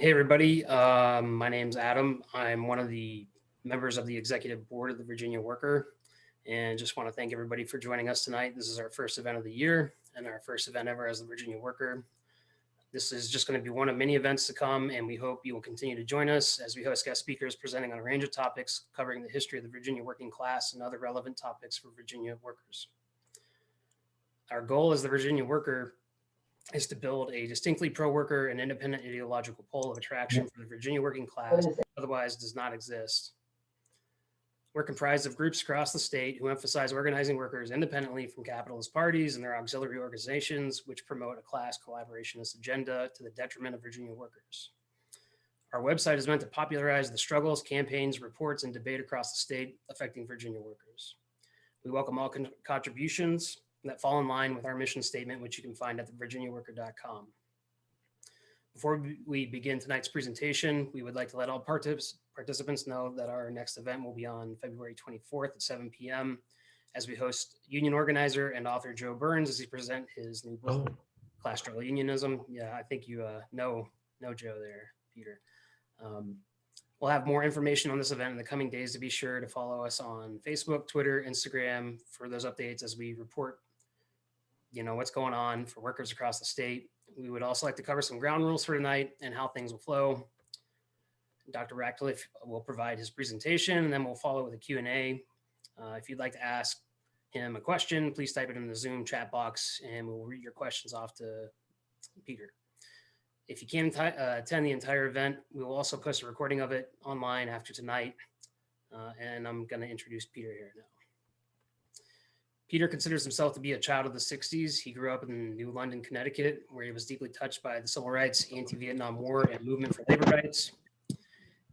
Hey, everybody. My name's Adam. I'm one of the members of the executive board of the Virginia Worker, and just want to thank everybody for joining us tonight. This is our first event of the year and our first event ever as the Virginia Worker. This is just going to be one of many events to come, and we hope you will continue to join us as we host guest speakers presenting on a range of topics covering the history of the Virginia working class and other relevant topics for Virginia workers. Our goal as the Virginia Worker is to build a distinctly pro-worker and independent ideological pole of attraction for the Virginia working class that otherwise does not exist. We're comprised of groups across the state who emphasize organizing workers independently from capitalist parties and their auxiliary organizations, which promote a class collaborationist agenda to the detriment of Virginia workers. Our website is meant to popularize the struggles, campaigns, reports, and debate across the state affecting Virginia workers. We welcome all contributions that fall in line with our mission statement, which you can find at thevirginiaworker.com. Before we begin tonight's presentation, we would like to let all participants know that our next event will be on February 24th at 7 p.m. as we host union organizer and author Joe Burns as he presents his new book, Class Struggle Unionism. Yeah, I think you know Joe there, Peter. We'll have more information on this event in the coming days, to be sure to follow us on Facebook, Twitter, Instagram for those updates as we report what's going on for workers across the state. We would also like to cover some ground rules for tonight and how things will flow. Dr. Rachleff will provide his presentation, and then we'll follow with a Q&A. If you'd like to ask him a question, please type it in the Zoom chat box, and we'll read your questions off to Peter. If you can't attend the entire event, we will also post a recording of it online after tonight. And I'm going to introduce Peter here now. Peter considers himself to be a child of the 60s. He grew up in New London, Connecticut, where he was deeply touched by the civil rights, anti-Vietnam War, and movement for labor rights.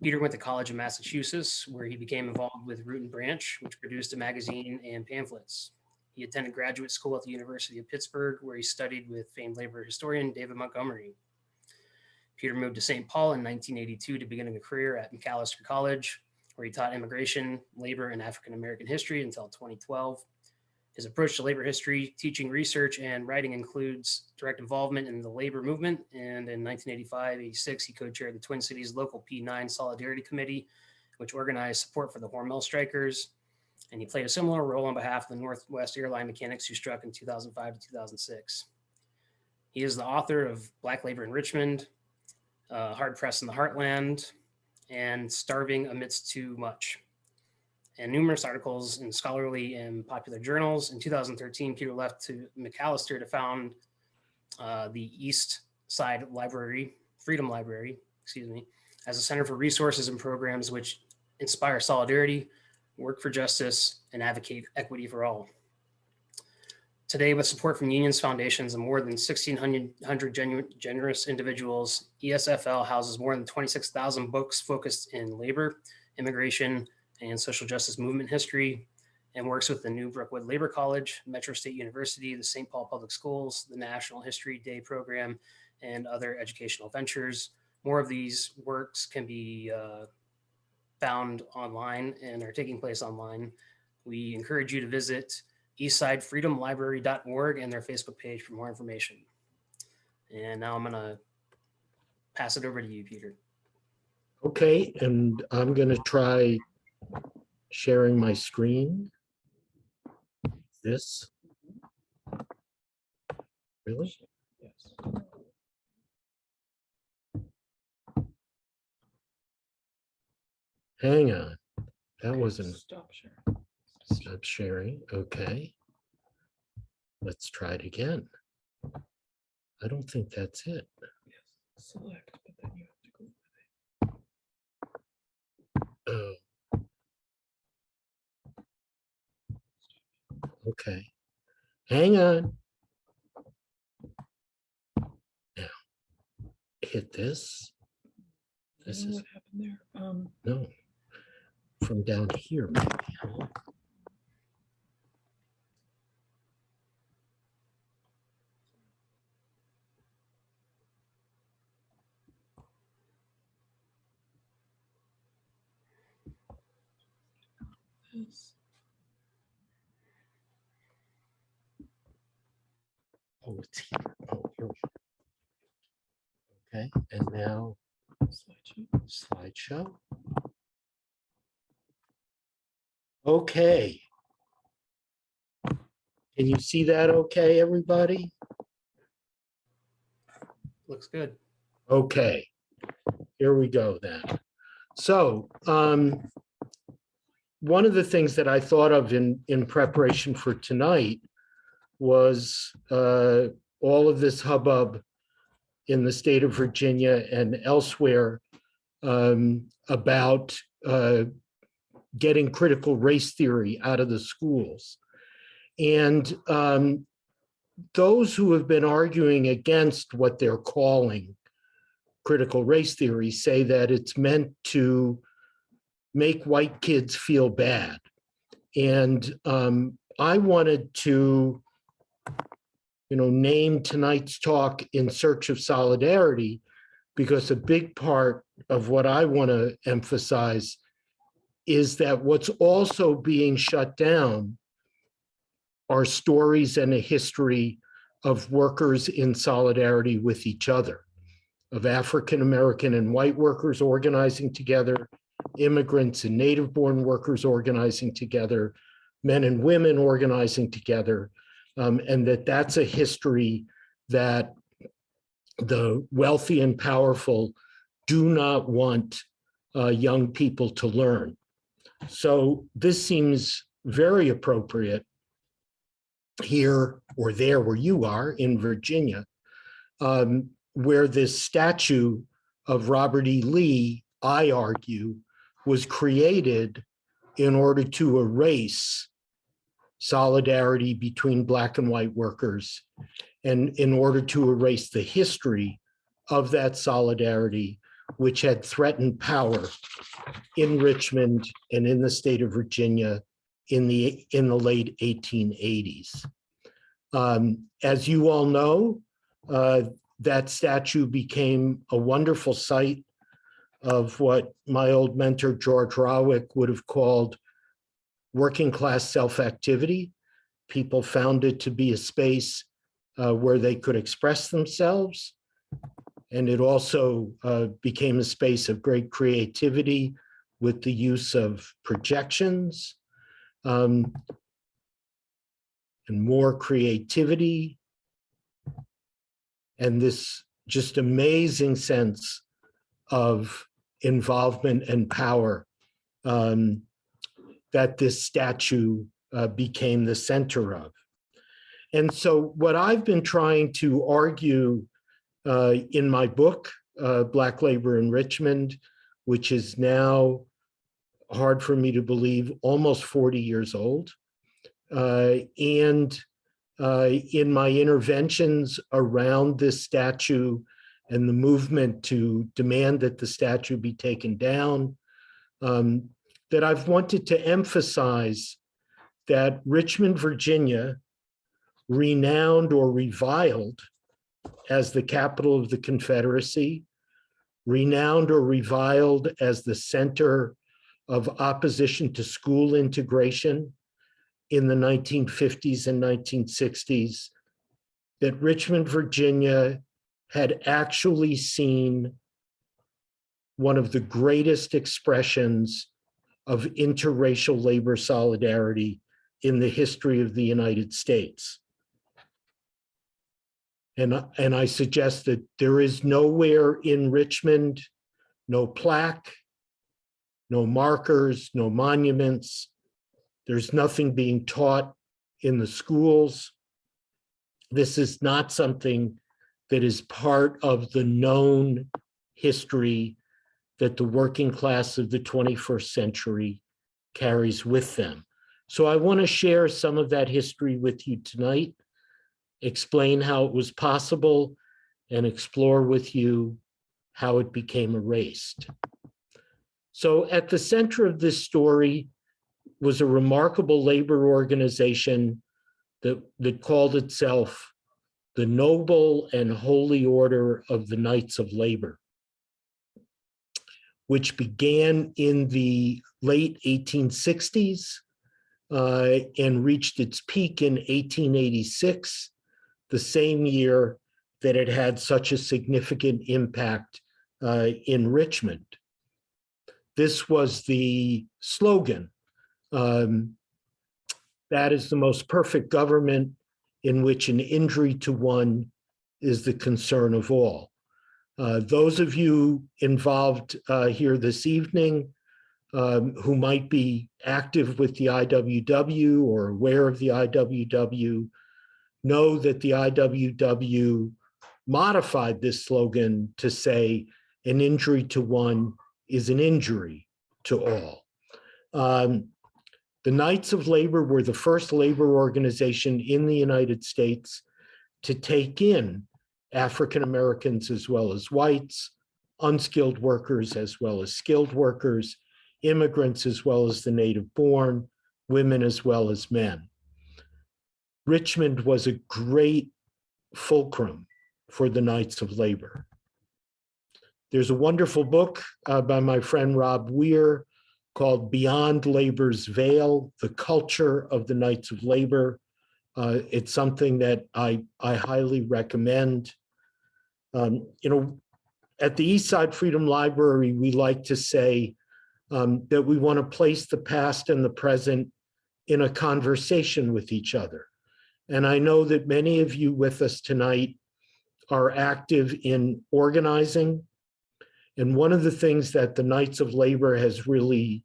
Peter went to college in Massachusetts, where he became involved with Root and Branch, which produced a magazine and pamphlets. He attended graduate school at the University of Pittsburgh, where he studied with famed labor historian David Montgomery. Peter moved to St. Paul in 1982 to begin a career at Macalester College, where he taught immigration, labor, and African-American history until 2012. His approach to labor history, teaching, research, and writing includes direct involvement in the labor movement. And in 1985-86, he co-chaired the Twin Cities Local P9 Solidarity Committee, which organized support for the Hormel strikers. And he played a similar role on behalf of the Northwest Airline mechanics who struck in 2005 to 2006. He is the author of Black Labor in Richmond, Hard Pressed in the Heartland, and Starving Amidst Too Much, and numerous articles in scholarly and popular journals. In 2013, Peter left to Macalester to found the East Side Library, Freedom Library, as a center for resources and programs which inspire solidarity, work for justice, and advocate equity for all. Today, with support from unions, foundations, and more than 1,600 generous individuals, ESFL houses more than 26,000 books focused in labor, immigration, and social justice movement history, and works with the New Brookwood Labor College, Metro State University, the St. Paul Public Schools, the National History Day program, and other educational ventures. More of these works can be found online and are taking place online. We encourage you to visit eastsidefreedomlibrary.org and their Facebook page for more information. And now I'm going to pass it over to you, Peter. Okay, and I'm going to try sharing my screen. This. Really? Yes. Hang on. That wasn't. Stop sharing. Stop sharing. Okay. Let's try it again. I don't think that's it. Yes. Select, but then you have to go. Oh. Okay. Hang on. Now, hit this. This is what happened there. No. From down here, maybe. Oh, it's here. Oh, here we go. Okay, and now Slideshow. Okay. Can you see that okay, everybody? Looks good. Okay, here we go then. So one of the things that I thought of in preparation for tonight was all of this hubbub in the state of Virginia and elsewhere about getting critical race theory out of the schools. And those who have been arguing against what they're calling critical race theory say that it's meant to make white kids feel bad. And I wanted to, name tonight's talk In Search of Solidarity, because a big part of what I want to emphasize is that what's also being shut down are stories and a history of workers in solidarity with each other, of African American and white workers organizing together, immigrants and native-born workers organizing together, men and women organizing together, and that's a history that the wealthy and powerful do not want young people to learn. So this seems very appropriate here or there where you are in Virginia, where this statue of Robert E. Lee, I argue, was created in order to erase solidarity between Black and white workers, and in order to erase the history of that solidarity, which had threatened power in Richmond and in the state of Virginia in the late 1880s. As you all know, that statue became a wonderful site of what my old mentor, George Rawick, would have called working class self-activity. People found it to be a space where they could express themselves. And it also became a space of great creativity with the use of projections and more creativity, and this just amazing sense of involvement and power that this statue became the center of. And so what I've been trying to argue in my book, Black Labor in Richmond, which is now, hard for me to believe, almost 40 years old, and in my interventions around this statue and the movement to demand that the statue be taken down, that I've wanted to emphasize that Richmond, Virginia, renowned or reviled as the capital of the Confederacy, renowned or reviled as the center of opposition to school integration in the 1950s and 1960s, that Richmond, Virginia had actually seen one of the greatest expressions of interracial labor solidarity in the history of the United States. And I suggest that there is nowhere in Richmond, no plaque, no markers, no monuments. There's nothing being taught in the schools. This is not something that is part of the known history that the working class of the 21st century carries with them. So I want to share some of that history with you tonight, explain how it was possible, and explore with you how it became erased. So at the center of this story was a remarkable labor organization that called itself the Noble and Holy Order of the Knights of Labor, which began in the late 1860s and reached its peak in 1886, the same year that it had such a significant impact in Richmond. This was the slogan. That is the most perfect government, in which an injury to one is the concern of all. Those of you involved here this evening who might be active with the IWW or aware of the IWW know that the IWW modified this slogan to say an injury to one is an injury to all. The Knights of Labor were the first labor organization in the United States to take in African Americans as well as whites, unskilled workers as well as skilled workers, immigrants as well as the native born, women as well as men. Richmond was a great fulcrum for the Knights of Labor. There's a wonderful book by my friend Rob Weir called Beyond Labor's Veil, The Culture of the Knights of Labor. It's something that I highly recommend. At the Eastside Freedom Library, we like to say that we want to place the past and the present in a conversation with each other. And I know that many of you with us tonight are active in organizing. And one of the things that the Knights of Labor has really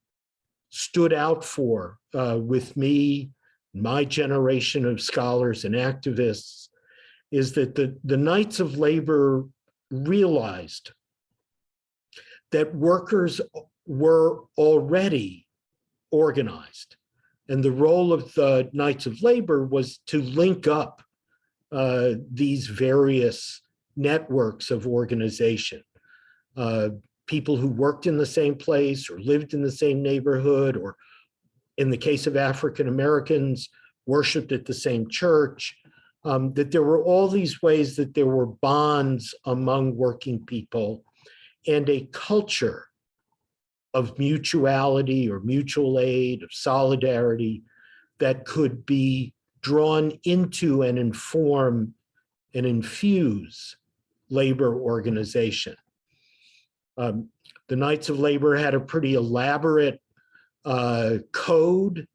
stood out for with me, my generation of scholars and activists, is that the Knights of Labor realized that workers were already organized. And the role of the Knights of Labor was to link up these various networks of organization. People who worked in the same place or lived in the same neighborhood, or in the case of African Americans, worshiped at the same church, that there were all these ways that there were bonds among working people and a culture of mutuality or mutual aid, of solidarity that could be drawn into and inform and infuse labor organization. The Knights of Labor had a pretty elaborate code,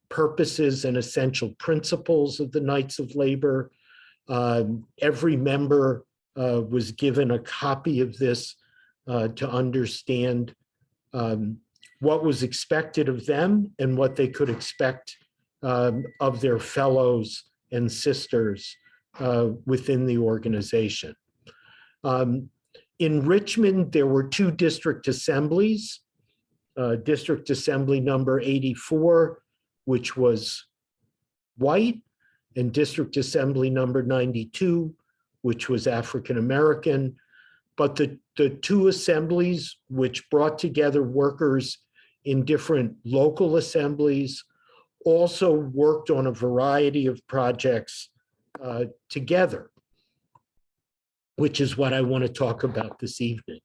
purposes and essential principles of the Knights of Labor. Every member was given a copy of this to understand what was expected of them and what they could expect of their fellows and sisters within the organization. In Richmond, there were two district assemblies, District Assembly number 84, which was white, and District Assembly number 92, which was African American. But the two assemblies, which brought together workers in different local assemblies, also worked on a variety of projects together, which is what I want to talk about this evening.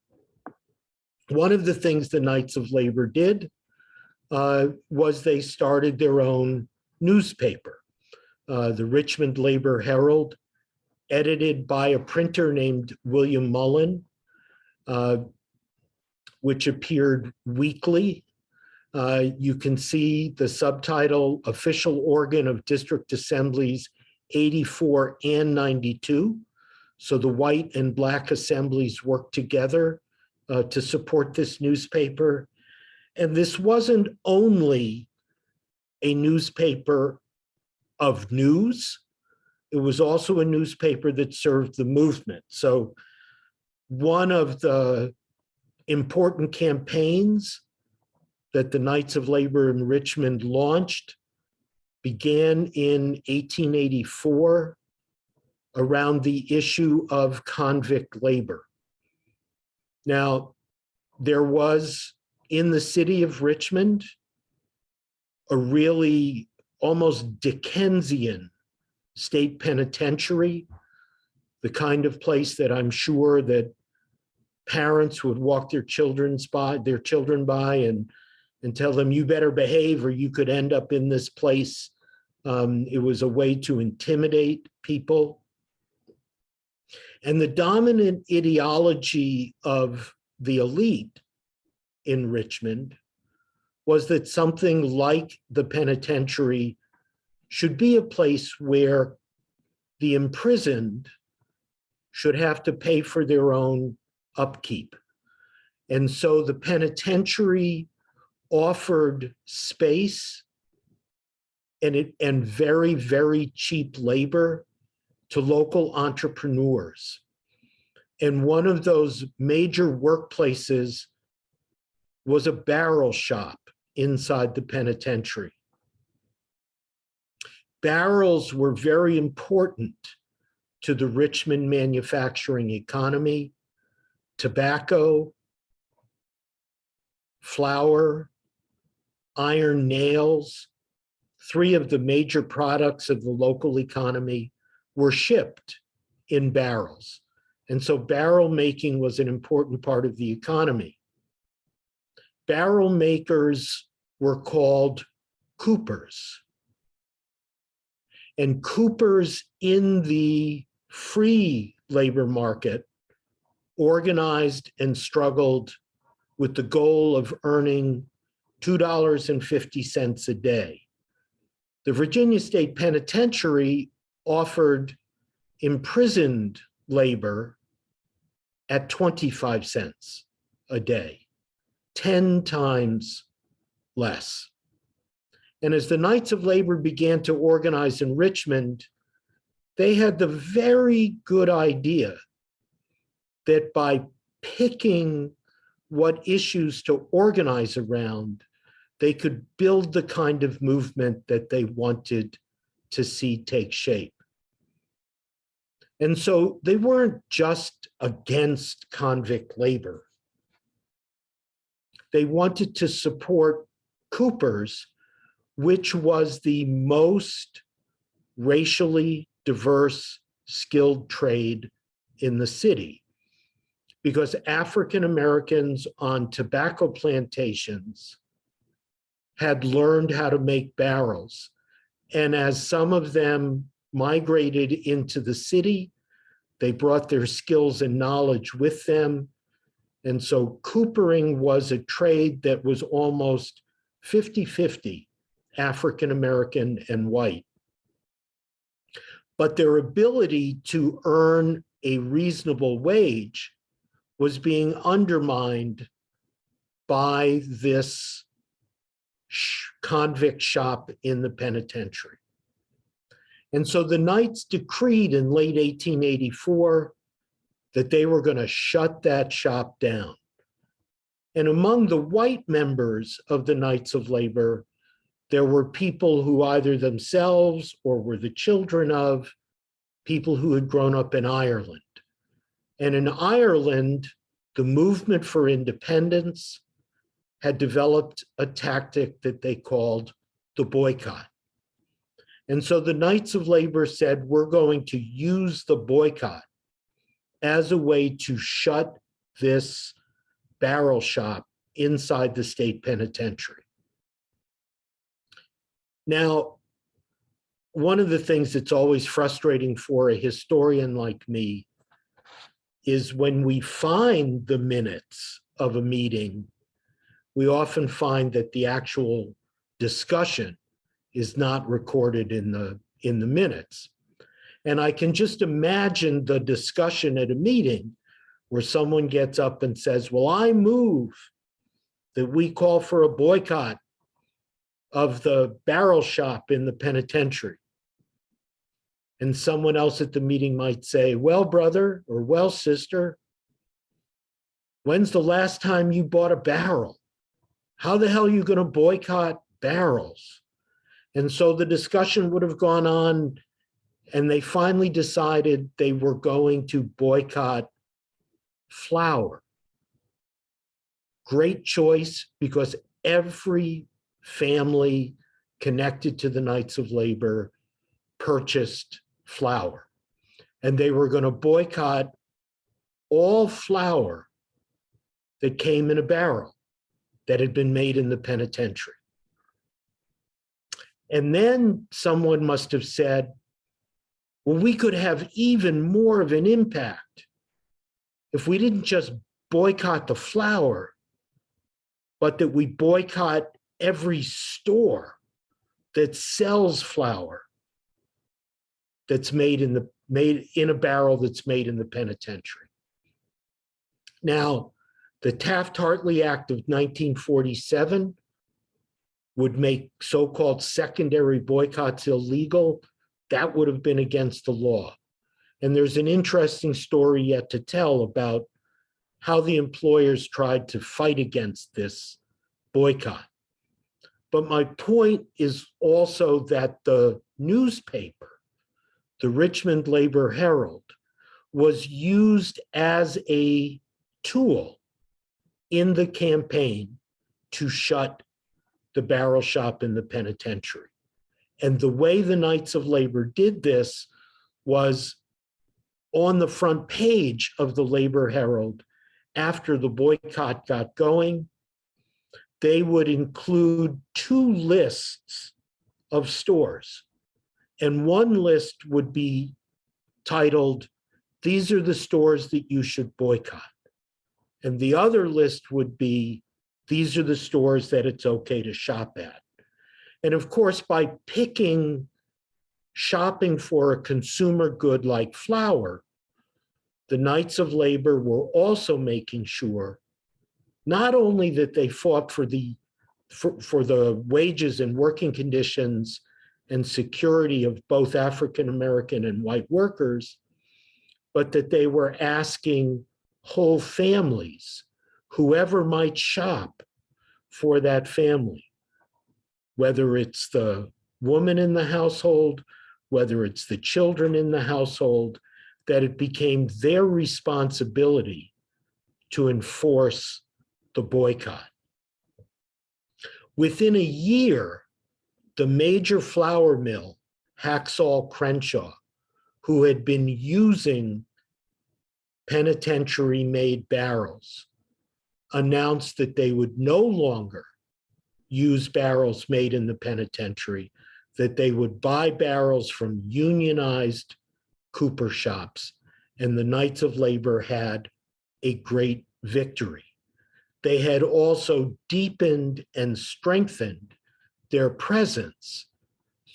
One of the things the Knights of Labor did was they started their own newspaper, the Richmond Labor Herald, edited by a printer named William Mullen, which appeared weekly. You can see the subtitle, Official Organ of District Assemblies 84 and 92. So the white and black assemblies worked together to support this newspaper. And this wasn't only a newspaper of news, it was also a newspaper that served the movement. So one of the important campaigns that the Knights of Labor in Richmond launched began in 1884 around the issue of convict labor. Now, there was in the city of Richmond a really almost Dickensian state penitentiary, the kind of place that I'm sure that parents would walk their children by and tell them, you better behave or you could end up in this place. It was a way to intimidate people. And the dominant ideology of the elite in Richmond was that something like the penitentiary should be a place where the imprisoned should have to pay for their own upkeep. And so the penitentiary offered space and very, very cheap labor to local entrepreneurs. And one of those major workplaces was a barrel shop inside the penitentiary. Barrels were very important to the Richmond manufacturing economy. Tobacco, flour, iron nails, three of the major products of the local economy were shipped in barrels. And so barrel making was an important part of the economy. Barrel makers were called coopers. And coopers in the free labor market organized and struggled with the goal of earning $2.50 a day. The Virginia State Penitentiary offered imprisoned labor at 25 cents a day, 10 times less. And as the Knights of Labor began to organize in Richmond, they had the very good idea that by picking what issues to organize around, they could build the kind of movement that they wanted to see take shape. And so they weren't just against convict labor. They wanted to support coopers, which was the most racially diverse, skilled trade in the city, because African Americans on tobacco plantations had learned how to make barrels. And as some of them migrated into the city, they brought their skills and knowledge with them. And so coopering was a trade that was almost 50-50 African American and white. But their ability to earn a reasonable wage was being undermined by this convict shop in the penitentiary. And so the Knights decreed in late 1884 that they were going to shut that shop down. And among the white members of the Knights of Labor, there were people who either themselves or were the children of people who had grown up in Ireland. And in Ireland, the movement for independence had developed a tactic that they called the boycott. And so the Knights of Labor said, we're going to use the boycott as a way to shut this barrel shop inside the state penitentiary. Now, one of the things that's always frustrating for a historian like me is when we find the minutes of a meeting, we often find that the actual discussion is not recorded in the minutes. And I can just imagine the discussion at a meeting where someone gets up and says, well, I move that we call for a boycott of the barrel shop in the penitentiary. And someone else at the meeting might say, well, brother, or well, sister, when's the last time you bought a barrel? How the hell are you going to boycott barrels? And so the discussion would have gone on, and they finally decided they were going to boycott flour. Great choice, because every family connected to the Knights of Labor purchased flour. And they were going to boycott all flour that came in a barrel that had been made in the penitentiary. And then someone must have said, well, we could have even more of an impact if we didn't just boycott the flour, but that we boycott every store that sells flour that's made in a barrel that's made in the penitentiary. Now, the Taft-Hartley Act of 1947 would make so-called secondary boycotts illegal. That would have been against the law. And there's an interesting story yet to tell about how the employers tried to fight against this boycott. But my point is also that the newspaper, the Richmond Labor Herald, was used as a tool in the campaign to shut the barrel shop in the penitentiary. And the way the Knights of Labor did this was on the front page of the Labor Herald. After the boycott got going, they would include 2 lists of stores. And one list would be titled, "These are the stores that you should boycott." And the other list would be, "These are the stores that it's okay to shop at." And of course, by picking shopping for a consumer good like flour, the Knights of Labor were also making sure not only that they fought for the wages and working conditions and security of both African American and white workers, but that they were asking whole families, whoever might shop for that family, whether it's the woman in the household, whether it's the children in the household, that it became their responsibility to enforce the boycott. Within a year, the major flour mill, Haxall Crenshaw, who had been using penitentiary-made barrels, announced that they would no longer use barrels made in the penitentiary, that they would buy barrels from unionized cooper shops, and the Knights of Labor had a great victory. They had also deepened and strengthened their presence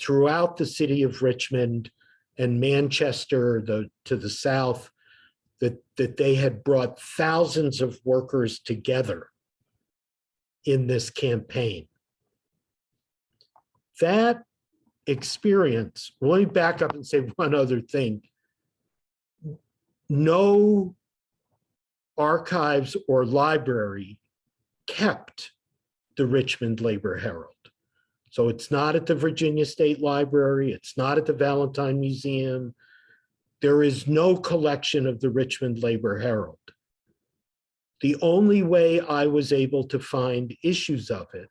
throughout the city of Richmond and Manchester to the south, that they had brought thousands of workers together in this campaign. That experience, let me back up and say one other thing. No archives or library kept the Richmond Labor Herald. So it's not at the Virginia State Library, it's not at the Valentine Museum. There is no collection of the Richmond Labor Herald. The only way I was able to find issues of it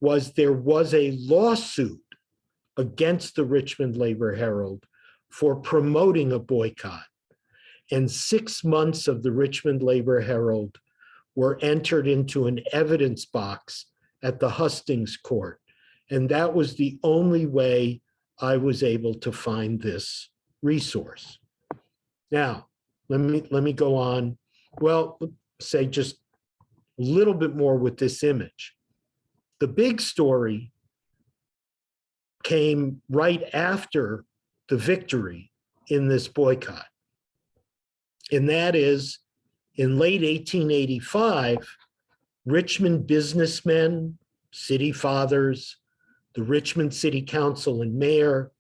was there was a lawsuit against the Richmond Labor Herald for promoting a boycott. And 6 months of the Richmond Labor Herald were entered into an evidence box at the Hustings Court. And that was the only way I was able to find this resource. Now, let me go on. Well, say just a little bit more with this image. The big story came right after the victory in this boycott. And that is, in late 1885, Richmond businessmen, city fathers, the Richmond City Council and mayor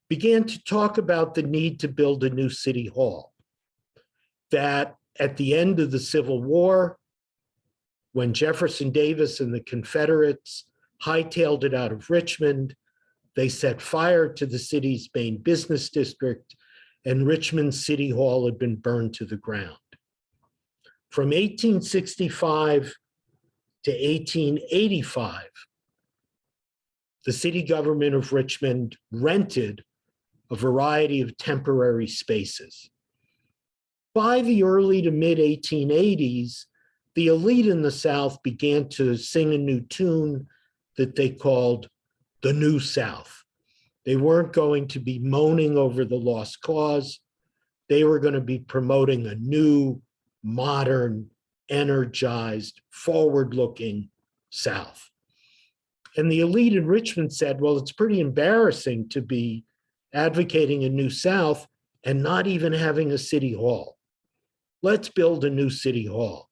began to talk about the need to build a new city hall. That at the end of the Civil War, when Jefferson Davis and the Confederates hightailed it out of Richmond, they set fire to the city's main business district, and Richmond City Hall had been burned to the ground. From 1865 to 1885, the city government of Richmond rented a variety of temporary spaces. By the early to mid 1880s, the elite in the South began to sing a new tune that they called the New South. They weren't going to be moaning over the lost cause. They were going to be promoting a new, modern, energized, forward-looking South. And the elite in Richmond said, well, it's pretty embarrassing to be advocating a new South and not even having a city hall. Let's build a new city hall.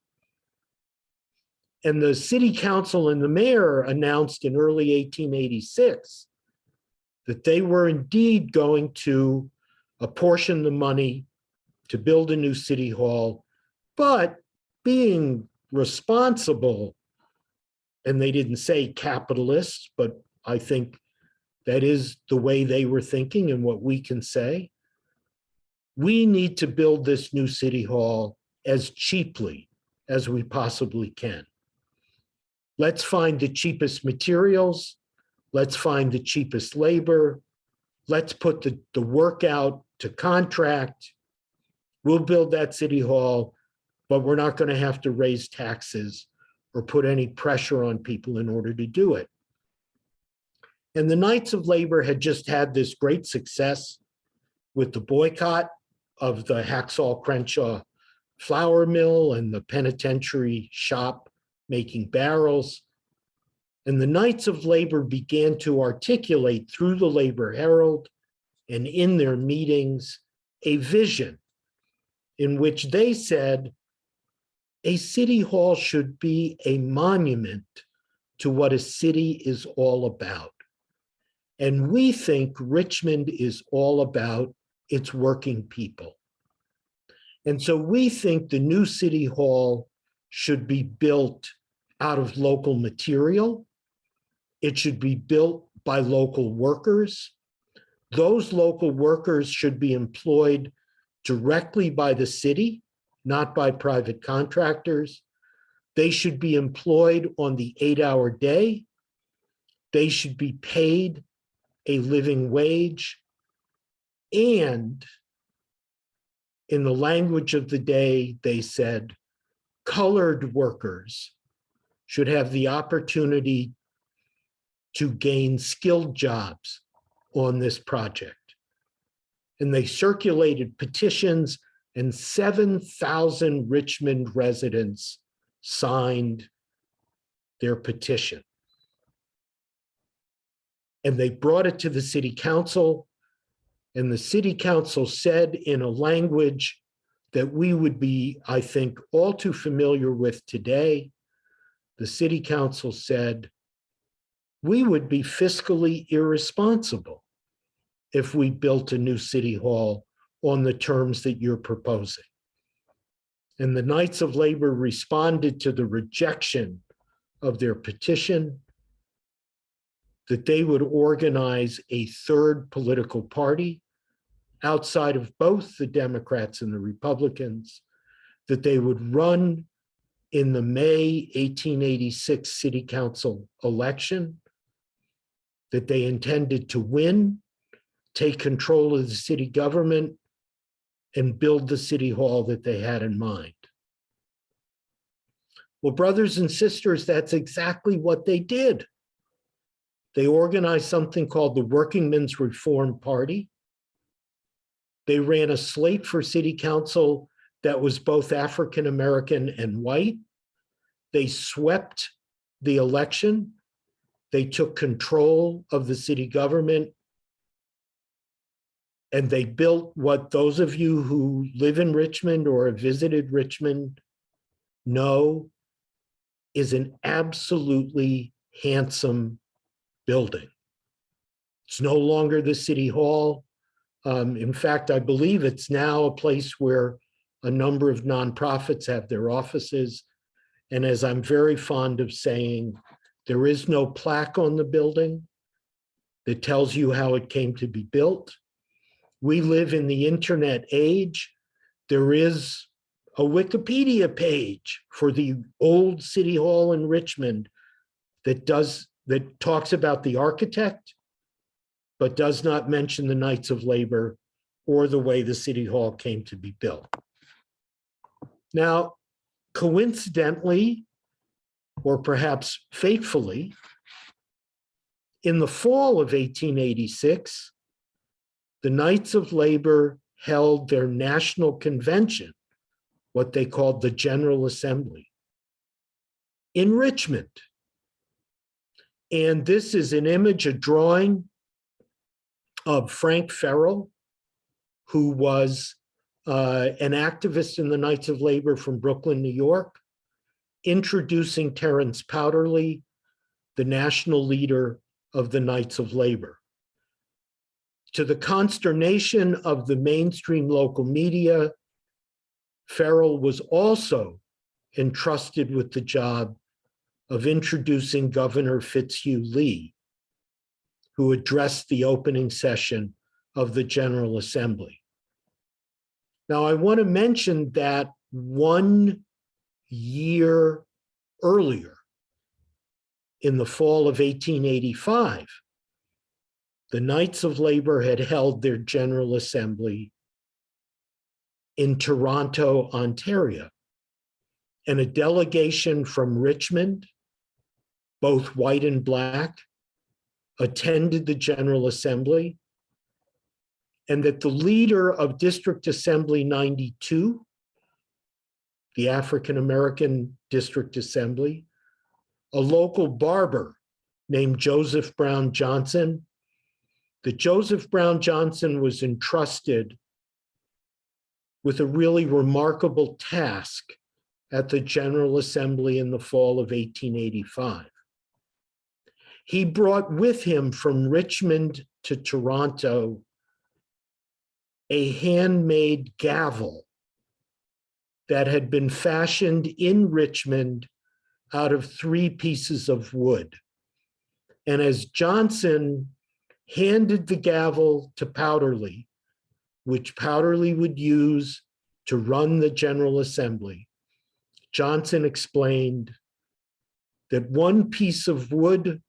And the city council and the mayor announced in early 1886 that they were indeed going to apportion the money to build a new city hall, but being responsible, and they didn't say capitalists, but I think that is the way they were thinking and what we can say. We need to build this new city hall as cheaply as we possibly can. Let's find the cheapest materials. Let's find the cheapest labor. Let's put the work out to contract. We'll build that city hall, but we're not going to have to raise taxes or put any pressure on people in order to do it. And the Knights of Labor had just had this great success with the boycott of the Hacksaw Crenshaw flour mill and the penitentiary shop making barrels. And the Knights of Labor began to articulate through the Labor Herald and in their meetings a vision in which they said a city hall should be a monument to what a city is all about. And we think Richmond is all about its working people. And so we think the new city hall should be built out of local material. It should be built by local workers. Those local workers should be employed directly by the city, not by private contractors. They should be employed on the 8-hour day. They should be paid a living wage. And in the language of the day, they said, colored workers should have the opportunity to gain skilled jobs on this project. And they circulated petitions, and 7,000 Richmond residents signed their petition. And they brought it to the city council, and the city council said in a language that we would be, I think, all too familiar with today. The city council said, we would be fiscally irresponsible if we built a new city hall on the terms that you're proposing. And the Knights of Labor responded to the rejection of their petition that they would organize a third political party outside of both the Democrats and the Republicans, that they would run in the May 1886 city council election, that they intended to win, take control of the city government, and build the city hall that they had in mind. Well, brothers and sisters, that's exactly what they did. They organized something called the Workingmen's Reform Party. They ran a slate for city council that was both African American and white. They swept the election. They took control of the city government. And they built what those of you who live in Richmond or have visited Richmond know is an absolutely handsome building. It's no longer the city hall. In fact, I believe it's now a place where a number of nonprofits have their offices. And as I'm very fond of saying, there is no plaque on the building that tells you how it came to be built. We live in the internet age. There is a Wikipedia page for the old city hall in Richmond that talks about the architect, but does not mention the Knights of Labor or the way the city hall came to be built. Now, coincidentally, or perhaps fatefully, in the fall of 1886, the Knights of Labor held their national convention what they called the General Assembly in Richmond. And this is an image, a drawing of Frank Farrell, who was an activist in the Knights of Labor from Brooklyn, New York, introducing Terence Powderly, the national leader of the Knights of Labor. To the consternation of the mainstream local media, Farrell was also entrusted with the job of introducing Governor Fitzhugh Lee, who addressed the opening session of the General Assembly. Now, I want to mention that 1 year earlier, in the fall of 1885, the Knights of Labor had held their General Assembly in Toronto, Ontario, and a delegation from Richmond, both white and black, attended the General Assembly, and that the leader of District Assembly 92, the African-American District Assembly, a local barber named Joseph Brown Johnson, that Joseph Brown Johnson was entrusted with a really remarkable task at the General Assembly in the fall of 1885. He brought with him from Richmond to Toronto a handmade gavel that had been fashioned in Richmond out of 3 pieces of wood. And as Johnson handed the gavel to Powderly, which Powderly would use to run the General Assembly, Johnson explained that 1 piece of wood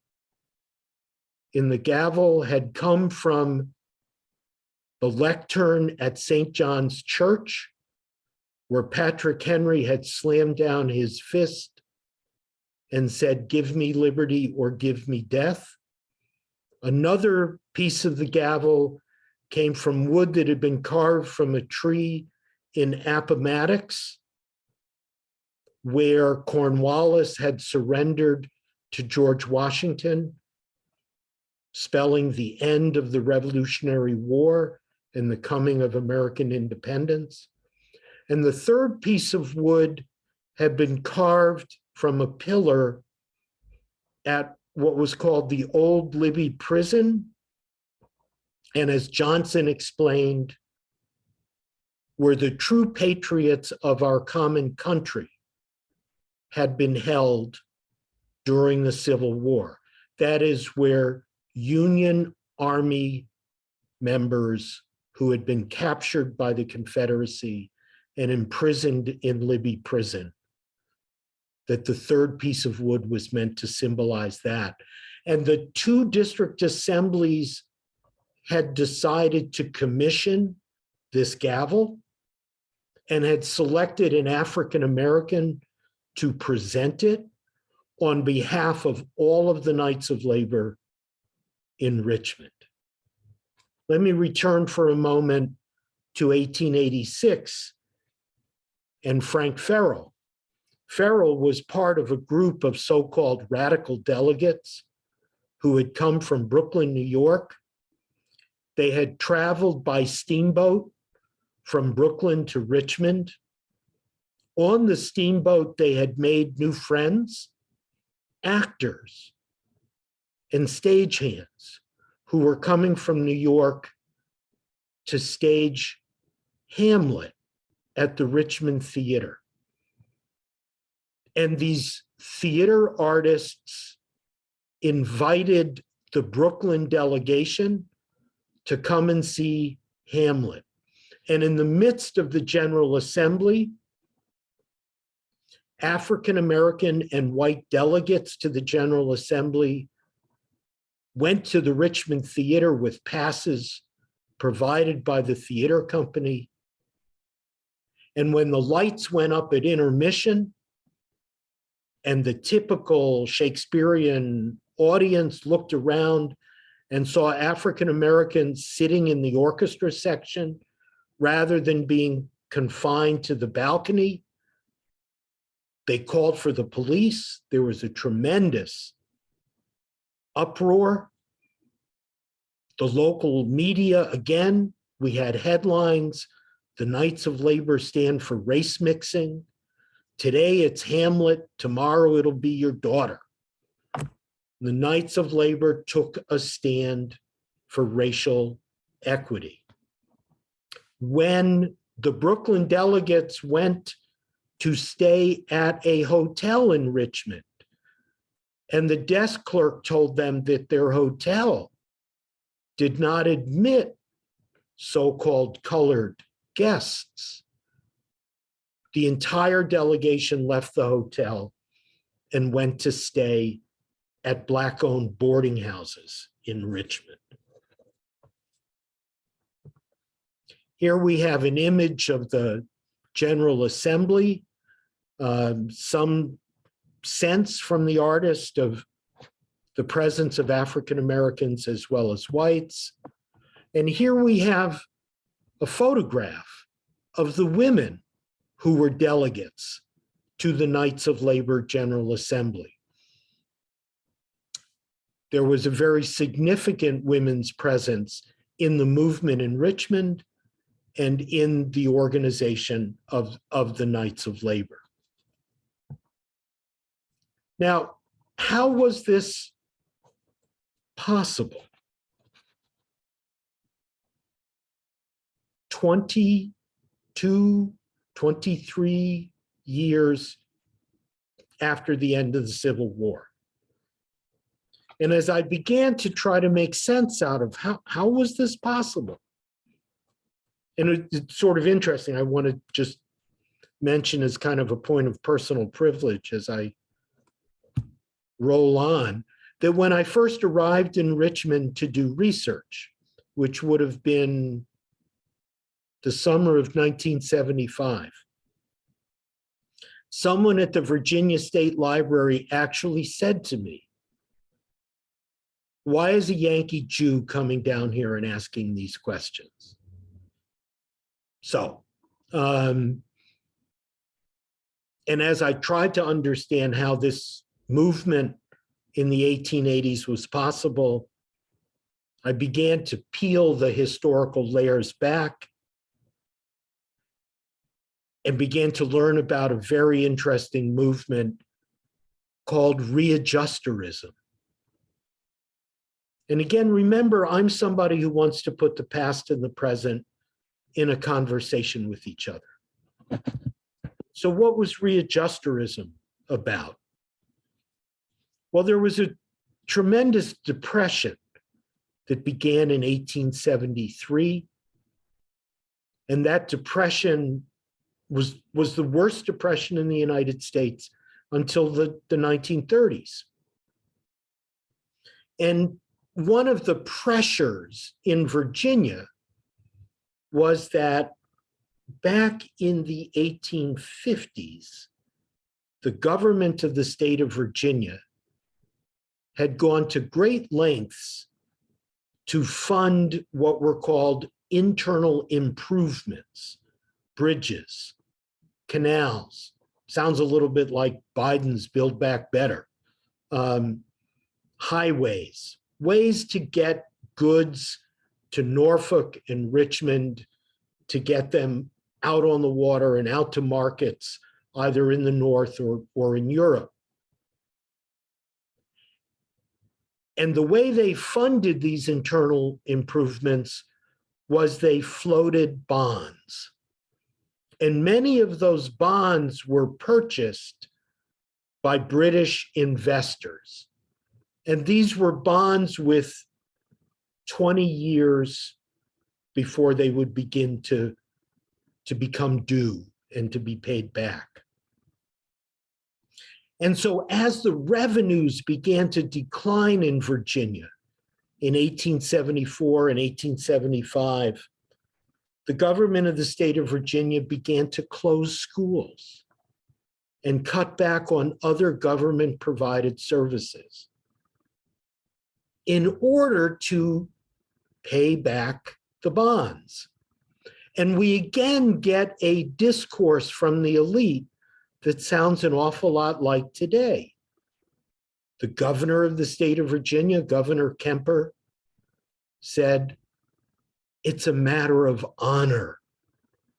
in the gavel had come from the lectern at St. John's Church, where Patrick Henry had slammed down his fist and said, "Give me liberty or give me death." Another piece of the gavel came from wood that had been carved from a tree in Appomattox, where Cornwallis had surrendered to George Washington, spelling the end of the Revolutionary War and the coming of American independence. And the third piece of wood had been carved from a pillar at what was called the Old Libby Prison. And as Johnson explained, where the true patriots of our common country had been held during the Civil War. That is where Union Army members who had been captured by the Confederacy and imprisoned in Libby Prison, that the third piece of wood was meant to symbolize that. And the 2 district assemblies had decided to commission this gavel and had selected an African American to present it on behalf of all of the Knights of Labor in Richmond. Let me return for a moment to 1886 and Frank Farrell. Farrell was part of a group of so-called radical delegates who had come from Brooklyn, New York. They had traveled by steamboat from Brooklyn to Richmond. On the steamboat, they had made new friends, actors and stagehands who were coming from New York to stage Hamlet at the Richmond Theater. And these theater artists invited the Brooklyn delegation to come and see Hamlet. And in the midst of the General Assembly, African American and white delegates to the General Assembly went to the Richmond Theater with passes provided by the theater company. And when the lights went up at intermission and the typical Shakespearean audience looked around and saw African Americans sitting in the orchestra section rather than being confined to the balcony. They called for the police. There was a tremendous uproar. The local media, again, we had headlines. The Knights of Labor stand for race mixing. Today it's Hamlet, tomorrow it'll be your daughter. The Knights of Labor took a stand for racial equity. When the Brooklyn delegates went to stay at a hotel in Richmond, and the desk clerk told them that their hotel did not admit so-called colored guests, the entire delegation left the hotel and went to stay at Black-owned boarding houses in Richmond. Here we have an image of the General Assembly, some sense from the artist of the presence of African Americans as well as whites. And here we have a photograph of the women who were delegates to the Knights of Labor General Assembly. There was a very significant women's presence in the movement in Richmond and in the organization of the Knights of Labor. Now, how was this possible? 22, 23 years after the end of the Civil War. And as I began to try to make sense out of how was this possible? And it's sort of interesting. I want to just mention as kind of a point of personal privilege as I roll on, that when I first arrived in Richmond to do research, which would have been the summer of 1975, someone at the Virginia State Library actually said to me, "Why is a Yankee Jew coming down here and asking these questions?" So, and as I tried to understand how this movement in the 1880s was possible, I began to peel the historical layers back and began to learn about a very interesting movement called Readjusterism. And again, remember, I'm somebody who wants to put the past and the present in a conversation with each other. So what was Readjusterism about? Well, there was a tremendous depression that began in 1873. And that depression was the worst depression in the United States until the 1930s. And one of the pressures in Virginia was that back in the 1850s, the government of the state of Virginia had gone to great lengths to fund what were called internal improvements, bridges, canals. Sounds a little bit like Biden's Build Back Better. Highways, ways to get goods to Norfolk and Richmond, to get them out on the water and out to markets, either in the North or in Europe. And the way they funded these internal improvements was they floated bonds. And many of those bonds were purchased by British investors. And these were bonds with 20 years before they would begin to become due and to be paid back. And so as the revenues began to decline in Virginia in 1874 and 1875, the government of the state of Virginia began to close schools and cut back on other government-provided services in order to pay back the bonds. And we again get a discourse from the elite that sounds an awful lot like today. The governor of the state of Virginia, Governor Kemper, said, it's a matter of honor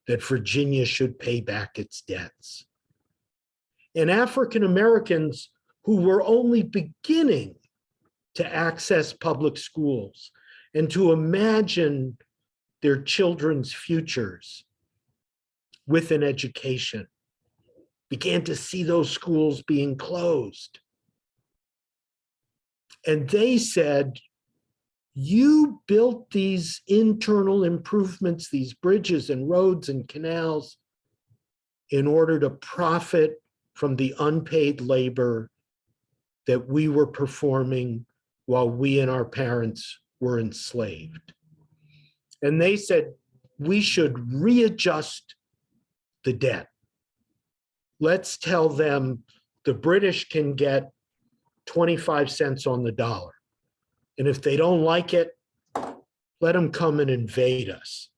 that Virginia should pay back its debts. And African Americans who were only beginning to access public schools and to imagine their children's futures with an education began to see those schools being closed. And they said, you built these internal improvements, these bridges and roads and canals, in order to profit from the unpaid labor that we were performing while we and our parents were enslaved. And they said, we should readjust the debt. Let's tell them the British can get 25 cents on the dollar. And if they don't like it, let them come and invade us.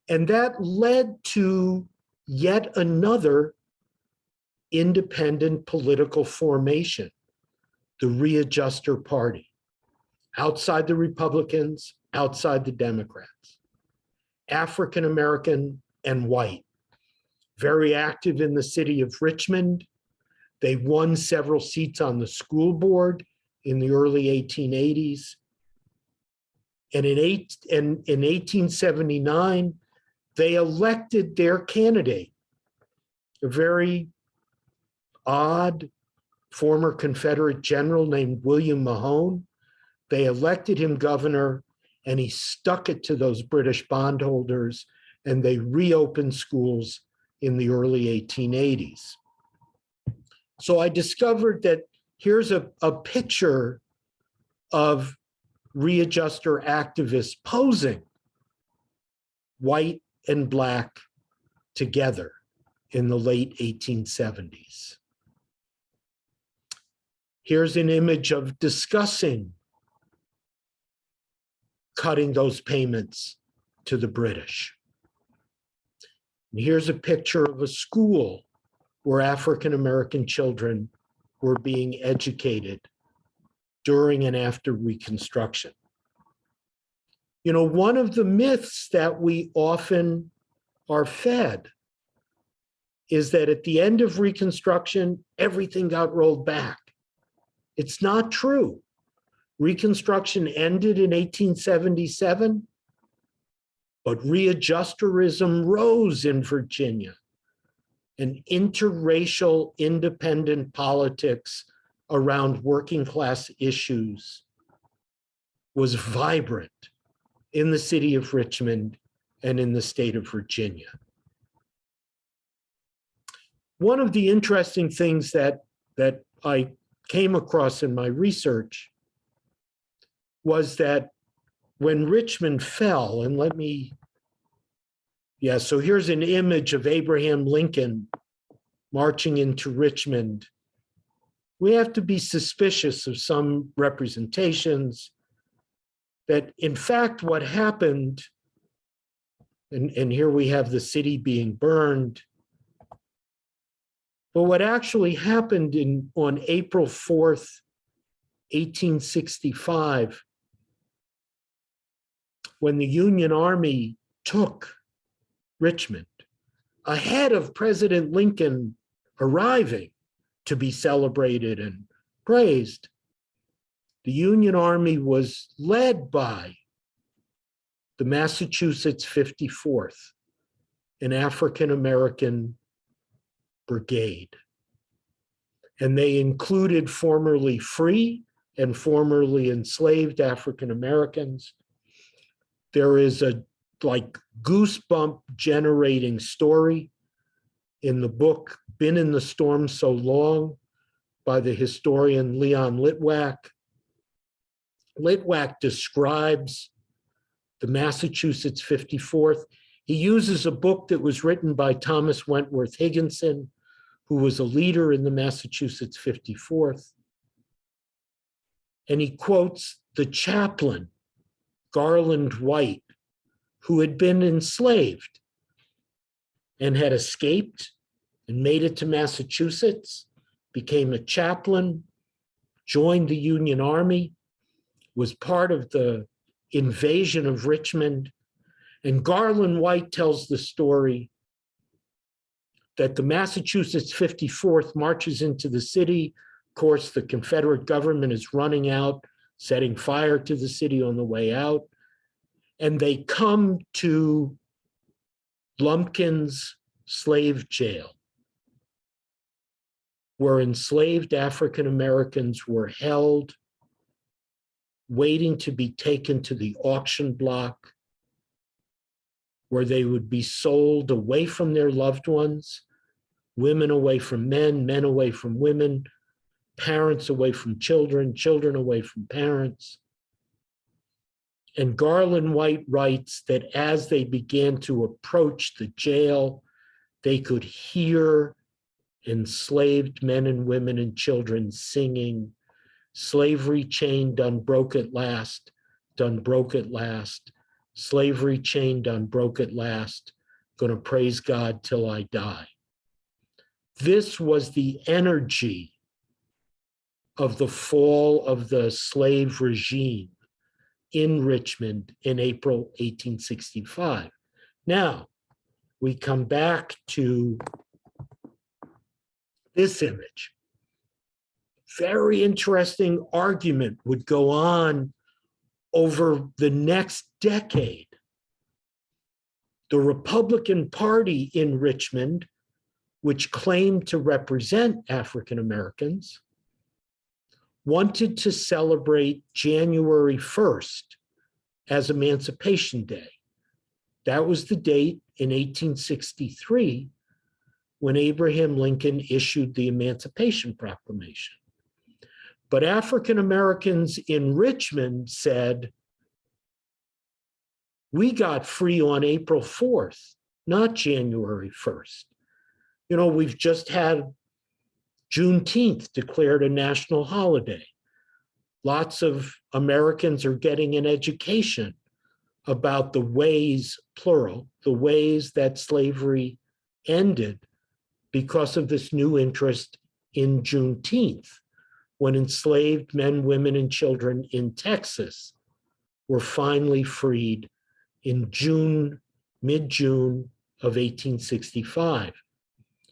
And that led to yet another independent political formation, the Readjuster Party, outside the Republicans, outside the Democrats, African American and white, very active in the city of Richmond. They won several seats on the school board in the early 1880s. And in 1879, they elected their candidate, a very odd former Confederate general named William Mahone. They elected him governor, and he stuck it to those British bondholders, and they reopened schools in the early 1880s. So I discovered that here's a picture of Readjuster activists posing, white and black together in the late 1870s. Here's an image of discussing cutting those payments to the British. And here's a picture of a school where African American children were being educated during and after Reconstruction. You know, one of the myths that we often are fed is that at the end of Reconstruction, everything got rolled back. It's not true. Reconstruction ended in 1877, but readjusterism rose in Virginia, and interracial independent politics around working class issues was vibrant in the city of Richmond and in the state of Virginia. One of the interesting things that I came across in my research was that when Richmond fell, and so here's an image of Abraham Lincoln marching into Richmond. We have to be suspicious of some representations that, in fact, what happened, and here we have the city being burned, but what actually happened on April 4th, 1865, when the Union Army took Richmond, ahead of President Lincoln arriving to be celebrated and praised, the Union Army was led by the Massachusetts 54th, an African-American brigade. And they included formerly free and formerly enslaved African-Americans. There is a goosebump generating story in the book, Been in the Storm So Long, by the historian Leon Litwack. Litwack describes the Massachusetts 54th. He uses a book that was written by Thomas Wentworth Higginson, who was a leader in the Massachusetts 54th. And he quotes the chaplain, Garland White, who had been enslaved and had escaped and made it to Massachusetts, became a chaplain, joined the Union Army, was part of the invasion of Richmond. And Garland White tells the story that the Massachusetts 54th marches into the city. Of course, the Confederate government is running out, setting fire to the city on the way out. And they come to Lumpkin's slave jail, where enslaved African Americans were held, waiting to be taken to the auction block, where they would be sold away from their loved ones, women away from men, men away from women, parents away from children, children away from parents. And Garland White writes that as they began to approach the jail, they could hear enslaved men and women and children singing, "Slavery chain done broke at last, done broke at last. Slavery chain done broke at last. Gonna praise God till I die." This was the energy of the fall of the slave regime in Richmond in April 1865. Now, we come back to this image. Very interesting argument would go on over the next decade. The Republican Party in Richmond, which claimed to represent African Americans, wanted to celebrate January 1st as Emancipation Day. That was the date in 1863 when Abraham Lincoln issued the Emancipation Proclamation. But African Americans in Richmond said, we got free on April 4th, not January 1st. You know, we've just had Juneteenth declared a national holiday. Lots of Americans are getting an education about the ways, plural, the ways that slavery ended because of this new interest in Juneteenth, when enslaved men, women, and children in Texas were finally freed in June, mid-June of 1865,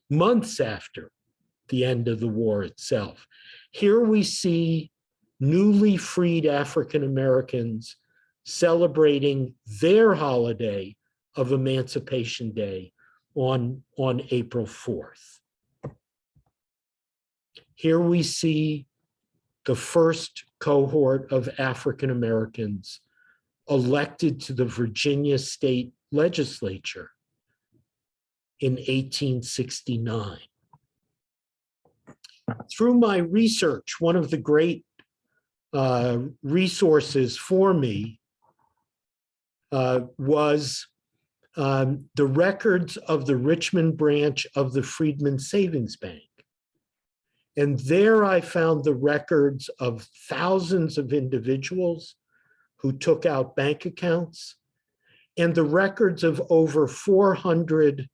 months after the end of the war itself. Here we see newly freed African Americans celebrating their holiday of Emancipation Day on April 4th. Here we see the first cohort of African Americans elected to the Virginia state legislature in 1869. Through my research, one of the great resources for me was the records of the Richmond branch of the Freedmen Savings Bank. And there I found the records of thousands of individuals who took out bank accounts, and the records of over 400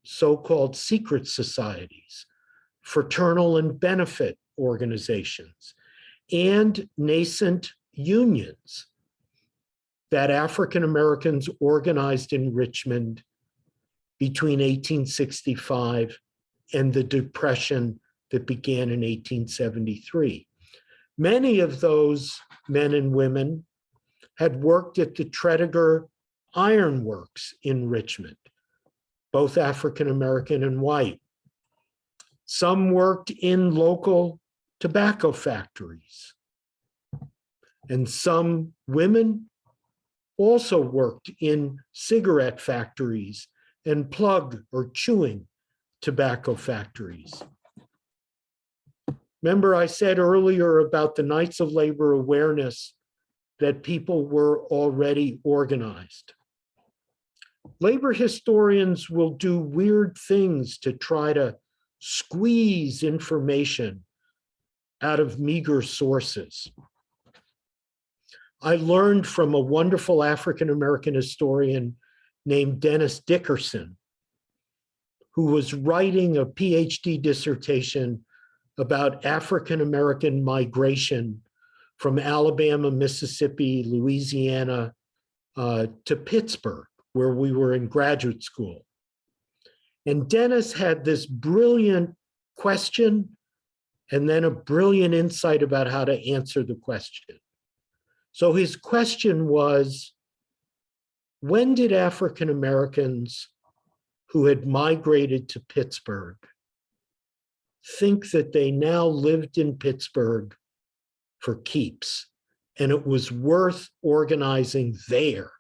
so-called secret societies, fraternal and benefit organizations, and nascent unions that African Americans organized in Richmond between 1865 and the Depression that began in 1873. Many of those men and women had worked at the Tredegar Iron Works in Richmond, both African American and white. Some worked in local tobacco factories, and some women also worked in cigarette factories and plug or chewing tobacco factories. Remember, I said earlier about the Nights of Labor Awareness that people were already organized. Labor historians will do weird things to try to squeeze information out of meager sources. I learned from a wonderful African-American historian named Dennis Dickerson, who was writing a PhD dissertation about African-American migration from Alabama, Mississippi, Louisiana, to Pittsburgh, where we were in graduate school. And Dennis had this brilliant question and then a brilliant insight about how to answer the question. So his question was, when did African Americans who had migrated to Pittsburgh think that they now lived in Pittsburgh for keeps, and it was worth organizing there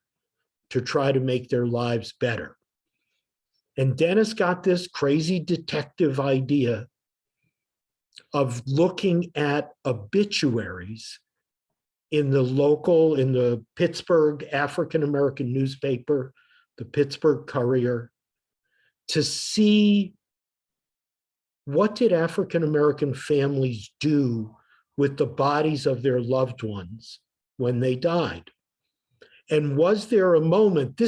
to try to make their lives better? And Dennis got this crazy detective idea of looking at obituaries in the Pittsburgh African-American newspaper, the Pittsburgh Courier, to see what did African-American families do with the bodies of their loved ones when they died. And was there a moment,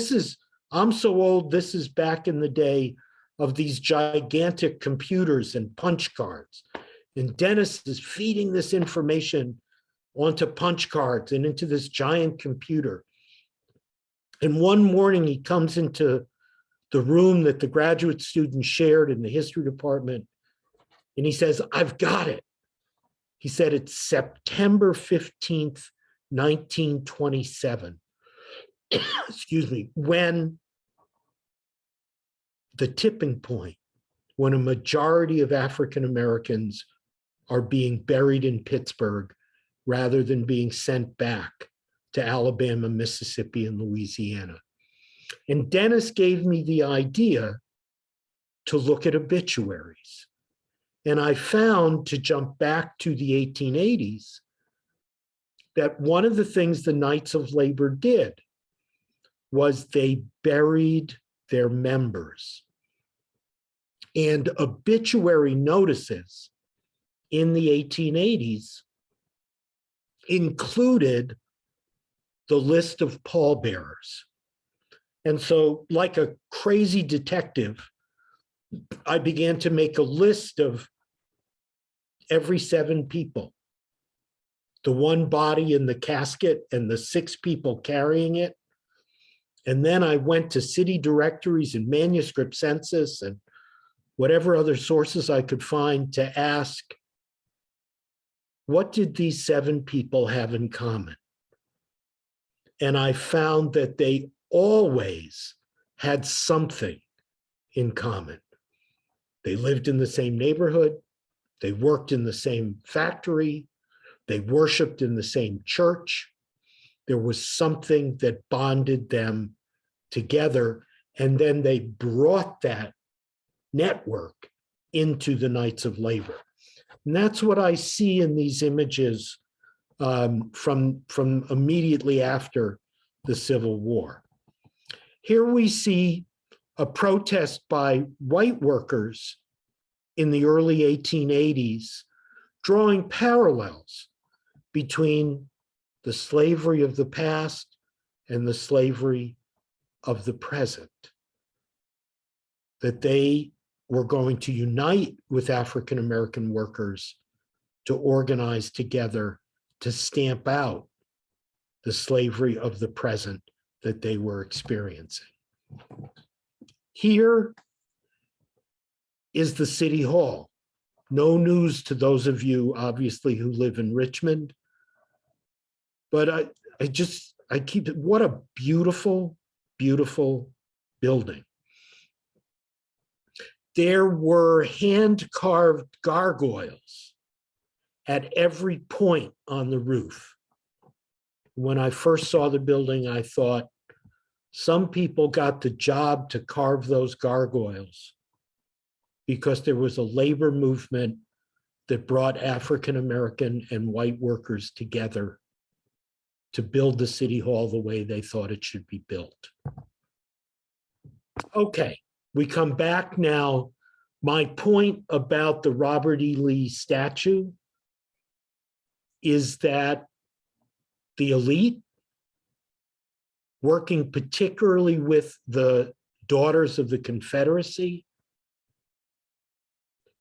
I'm so old, this is back in the day of these gigantic computers and punch cards. And Dennis is feeding this information onto punch cards and into this giant computer. And one morning he comes into the room that the graduate students shared in the history department, and he says, I've got it. He said, it's September 15th, 1927. Excuse me, when the tipping point, when a majority of African Americans are being buried in Pittsburgh rather than being sent back to Alabama, Mississippi, and Louisiana. And Dennis gave me the idea to look at obituaries. And I found, to jump back to the 1880s, that one of the things the Knights of Labor did was they buried their members. And obituary notices in the 1880s included the list of pallbearers. And so, like a crazy detective, I began to make a list of every 7 people, the one body in the casket and the 6 people carrying it. And then I went to city directories and manuscript census and whatever other sources I could find to ask, what did these 7 people have in common? And I found that they always had something in common. They lived in the same neighborhood. They worked in the same factory. They worshiped in the same church. There was something that bonded them together. And then they brought that network into the Knights of Labor. And that's what I see in these images from immediately after the Civil War. Here we see a protest by white workers in the early 1880s, drawing parallels between the slavery of the past and the slavery of the present. That they were going to unite with African American workers to organize together to stamp out the slavery of the present that they were experiencing. Here is the City Hall. No news to those of you, obviously, who live in Richmond. But I keep it, what a beautiful, beautiful building. There were hand-carved gargoyles at every point on the roof. When I first saw the building, I thought, some people got the job to carve those gargoyles because there was a labor movement that brought African American and white workers together to build the City Hall the way they thought it should be built. Okay, we come back now. My point about the Robert E. Lee statue is that the elite working particularly with the Daughters of the Confederacy,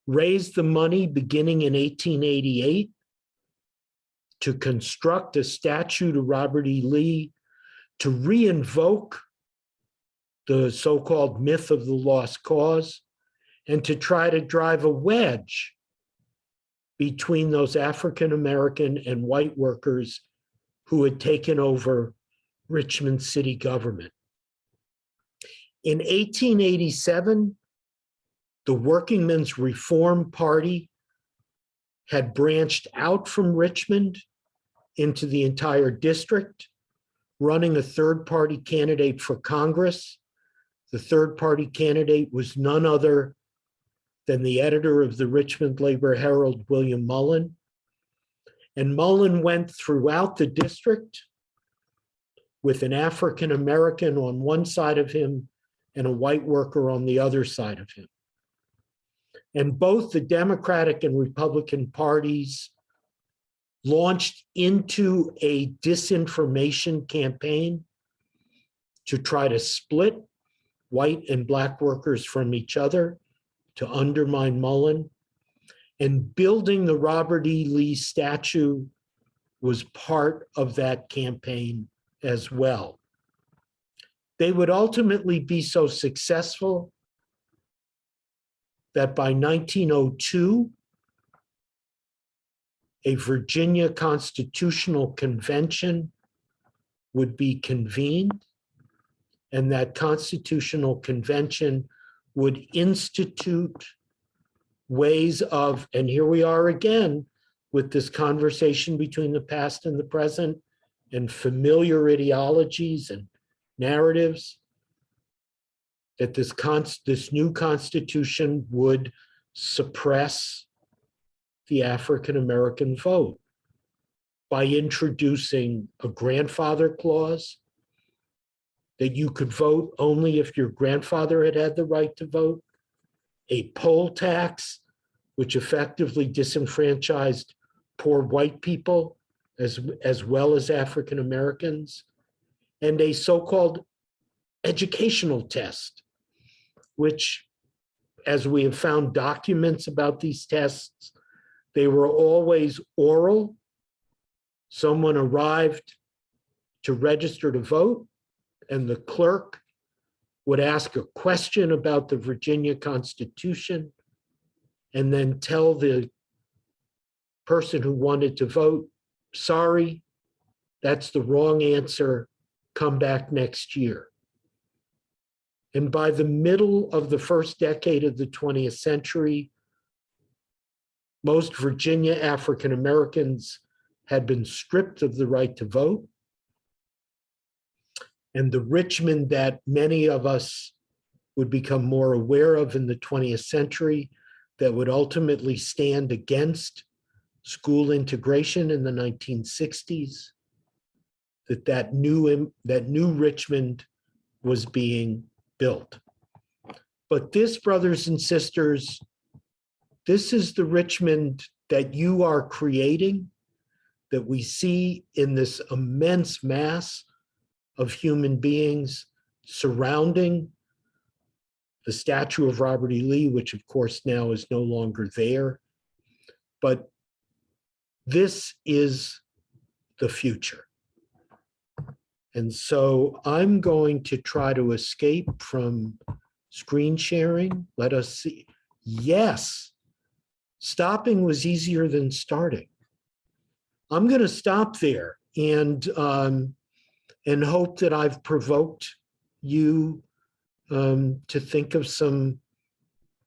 raised the money beginning in 1888 to construct a statue to Robert E. Lee to re-invoke the so-called myth of the lost cause and to try to drive a wedge between those African-American and white workers who had taken over Richmond city government. In 1887, the Workingmen's Reform Party had branched out from Richmond into the entire district, running a third-party candidate for Congress. The third-party candidate was none other than the editor of the Richmond Labor Herald, William Mullen. And Mullen went throughout the district with an African-American on one side of him and a white worker on the other side of him. And both the Democratic and Republican parties launched into a disinformation campaign to try to split white and black workers from each other, to undermine Mullen. And building the Robert E. Lee statue was part of that campaign as well. They would ultimately be so successful that by 1902, a Virginia Constitutional Convention would be convened, and that Constitutional Convention would institute ways of, and here we are again with this conversation between the past and the present and familiar ideologies and narratives, that this new constitution would suppress the African-American vote by introducing a grandfather clause, that you could vote only if your grandfather had had the right to vote, a poll tax, which effectively disenfranchised poor white people as well as African Americans, and a so-called educational test, which, as we have found documents about these tests, they were always oral. Someone arrived to register to vote, and the clerk would ask a question about the Virginia Constitution and then tell the person who wanted to vote, sorry, that's the wrong answer, come back next year. And by the middle of the first decade of the 20th century, most Virginia African Americans had been stripped of the right to vote. And the Richmond that many of us would become more aware of in the 20th century, that would ultimately stand against school integration in the 1960s, that new Richmond was being built. But this, brothers and sisters, this is the Richmond that you are creating, that we see in this immense mass of human beings surrounding the statue of Robert E. Lee, which of course now is no longer there. But this is the future. And so I'm going to try to escape from screen sharing. Let us see. Yes, stopping was easier than starting. I'm going to stop there and hope that I've provoked you to think of some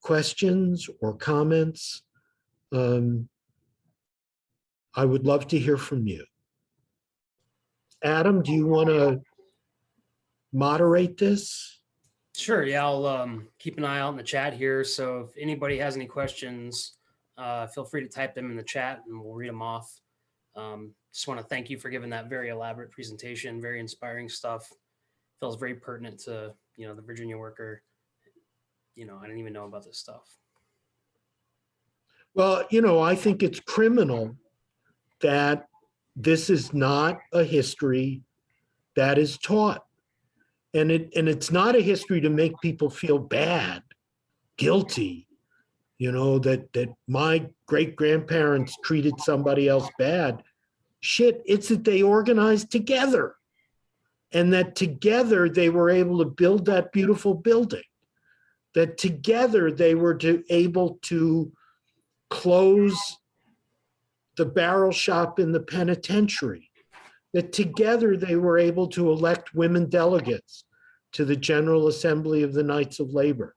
questions or comments. I would love to hear from you. Adam, do you want to moderate this? Sure. Yeah, I'll keep an eye out in the chat here. So if anybody has any questions, feel free to type them in the chat and we'll read them off. Just want to thank you for giving that very elaborate presentation, very inspiring stuff. Feels very pertinent to, the Virginia worker. I didn't even know about this stuff. Well, I think it's criminal that this is not a history that is taught And it's not a history to make people feel bad, guilty, that my great-grandparents treated somebody else bad. Shit, it's that they organized together, and that together they were able to build that beautiful building, that together they were able to close the barrel shop in the penitentiary, that together they were able to elect women delegates to the General Assembly of the Knights of Labor,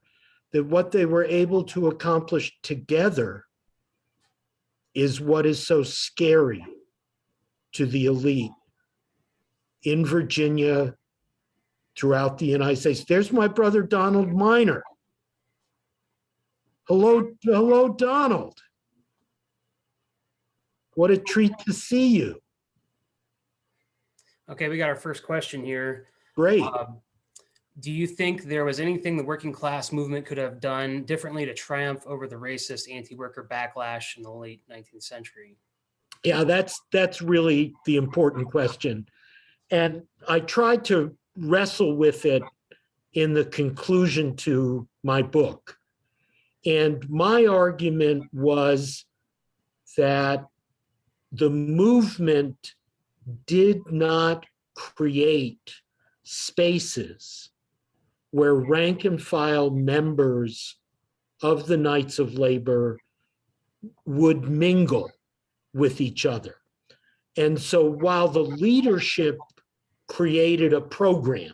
that what they were able to accomplish together is what is so scary to the elite in Virginia, throughout the United States. There's my brother, Donald Miner. Hello, Donald. What a treat to see you. Okay, we got our first question here. Great. Do you think there was anything the working class movement could have done differently to triumph over the racist anti-worker backlash in the late 19th century? Yeah, that's really the important question. And I tried to wrestle with it in the conclusion to my book. And my argument was that the movement did not create spaces where rank and file members of the Knights of Labor would mingle with each other. And so while the leadership created a program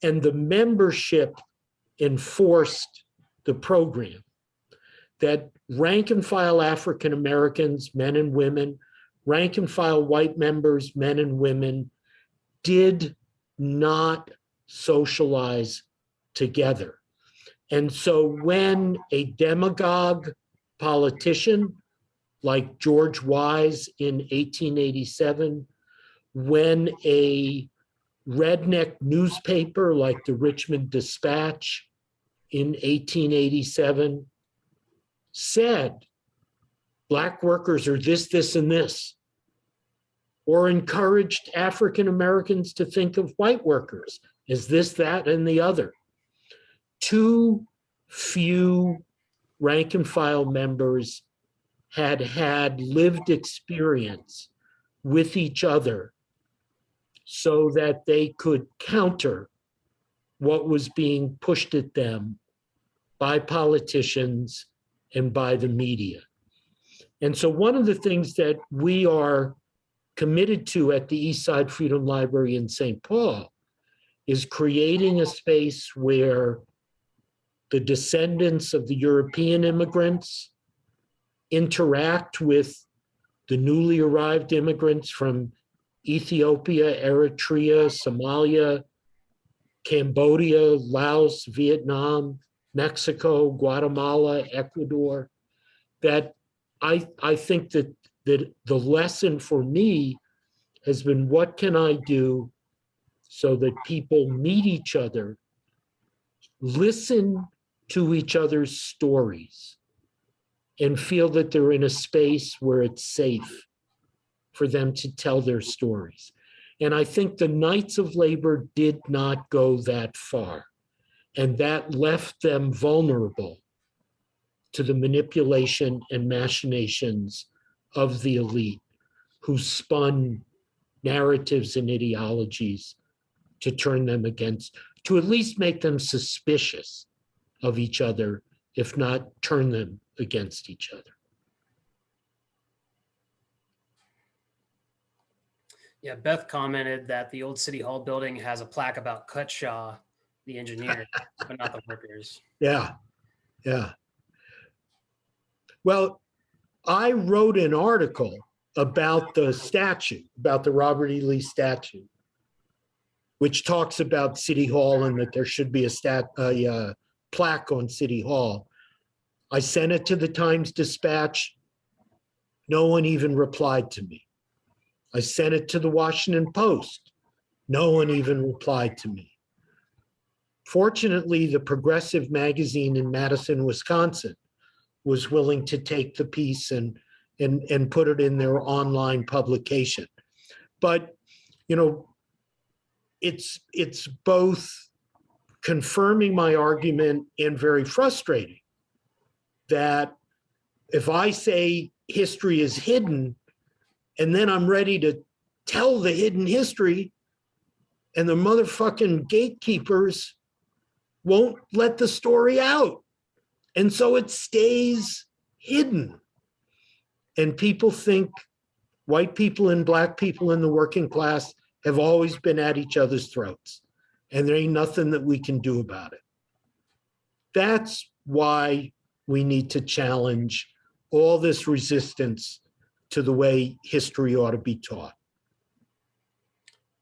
and the membership enforced the program, that rank and file African Americans, men and women, rank and file white members, men and women, did not socialize together. And so when a demagogue politician like George Wise in 1887, when a redneck newspaper like the Richmond Dispatch in 1887 said, Black workers are this, this, and this, or encouraged African Americans to think of white workers as this, that, and the other. Too few rank and file members had lived experience with each other so that they could counter what was being pushed at them by politicians and by the media. And so one of the things that we are committed to at the East Side Freedom Library in St. Paul is creating a space where the descendants of the European immigrants interact with the newly arrived immigrants from Ethiopia, Eritrea, Somalia, Cambodia, Laos, Vietnam, Mexico, Guatemala, Ecuador, that I think that the lesson for me has been, what can I do so that people meet each other, listen to each other's stories, and feel that they're in a space where it's safe for them to tell their stories. And I think the Knights of Labor did not go that far. And that left them vulnerable to the manipulation and machinations of the elite, who spun narratives and ideologies to turn them against, to at least make them suspicious of each other, if not turn them against each other. Yeah, Beth commented that the old City Hall building has a plaque about Cutshaw, the engineer, but not the workers. Yeah. Well, I wrote an article about the statue, about the Robert E. Lee statue, which talks about City Hall and that there should be a plaque on City Hall. I sent it to the Times-Dispatch. No one even replied to me. I sent it to the Washington Post. No one even replied to me. Fortunately, the Progressive magazine in Madison, Wisconsin, was willing to take the piece and put it in their online publication. But, it's both confirming my argument and very frustrating that if I say history is hidden and then I'm ready to tell the hidden history and the motherfucking gatekeepers won't let the story out. And so it stays hidden. And people think white people and black people in the working class have always been at each other's throats. And there ain't nothing that we can do about it. That's why we need to challenge all this resistance to the way history ought to be taught.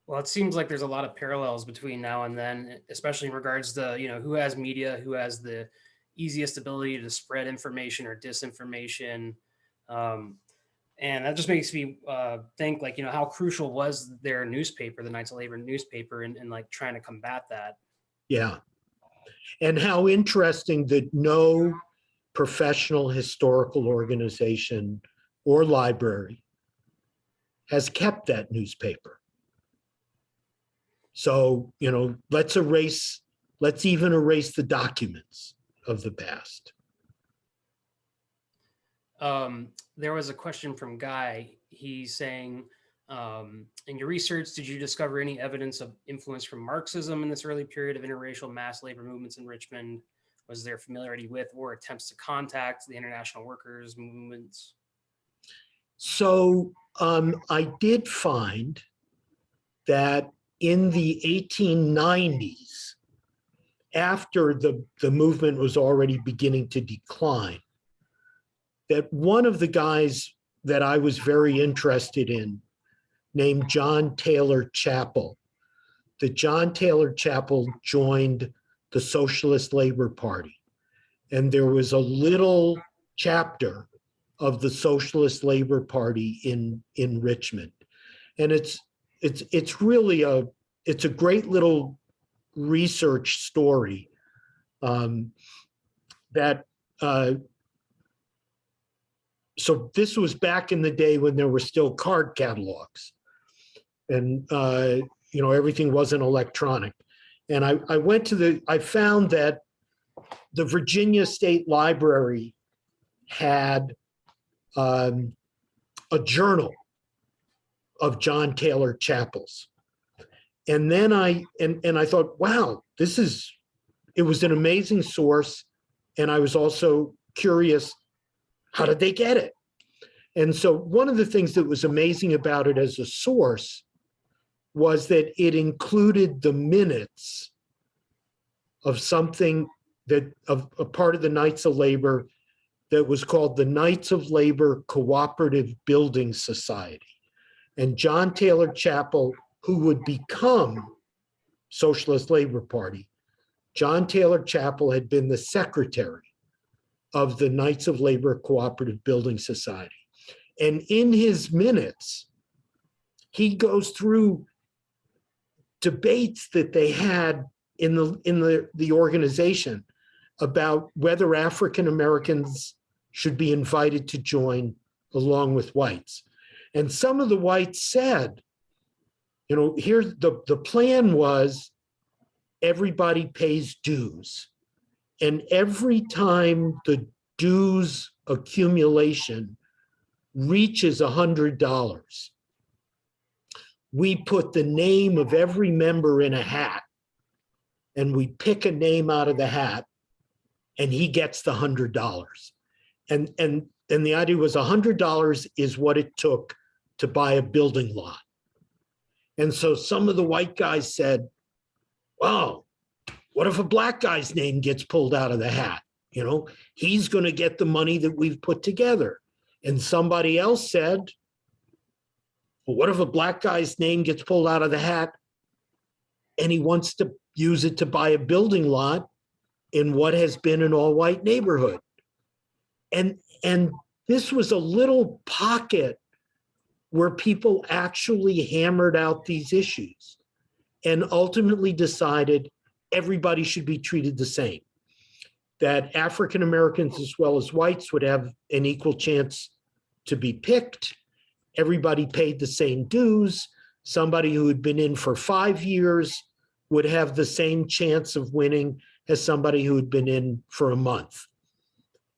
Well, it seems like there's a lot of parallels between now and then, especially in regards to, who has media, who has the easiest ability to spread information or disinformation. And that just makes me think, like, how crucial was their newspaper, the Knights of Labor newspaper, and like trying to combat that. Yeah. And how interesting that no professional historical organization or library has kept that newspaper. So, let's even erase the documents of the past. There was a question from Guy. He's saying, in your research, did you discover any evidence of influence from Marxism in this early period of interracial mass labor movements in Richmond? Was there familiarity with or attempts to contact the international workers movements? So I did find that in the 1890s, after the movement was already beginning to decline, that one of the guys that I was very interested in, named John Taylor Chappell, that John Taylor Chappell joined the Socialist Labor Party. And there was a little chapter of the Socialist Labor Party in Richmond. And it's really a great little research story so this was back in the day when there were still card catalogs and everything wasn't electronic. And I found that the Virginia State Library had a journal of John Taylor Chappell's. And then I thought, wow, it was an amazing source. And I was also curious, how did they get it? And so one of the things that was amazing about it as a source was that it included the minutes of something of a part of the Knights of Labor that was called the Knights of Labor Cooperative Building Society. And John Taylor Chappell, who would become Socialist Labor Party, John Taylor Chappell had been the secretary of the Knights of Labor Cooperative Building Society. And in his minutes, he goes through debates that they had in the organization about whether African Americans should be invited to join along with whites. And some of the whites said, here's the plan was everybody pays dues. And every time the dues accumulation reaches $100, we put the name of every member in a hat and we pick a name out of the hat and he gets the $100. And the idea was $100 is what it took to buy a building lot. And so some of the white guys said, wow, what if a black guy's name gets pulled out of the hat? He's going to get the money that we've put together. And somebody else said, well, what if a black guy's name gets pulled out of the hat and he wants to use it to buy a building lot in what has been an all-white neighborhood? And this was a little pocket where people actually hammered out these issues and ultimately decided everybody should be treated the same, that African Americans as well as whites would have an equal chance to be picked. Everybody paid the same dues. somebody who had been in for 5 years would have the same chance of winning as somebody who had been in for a month.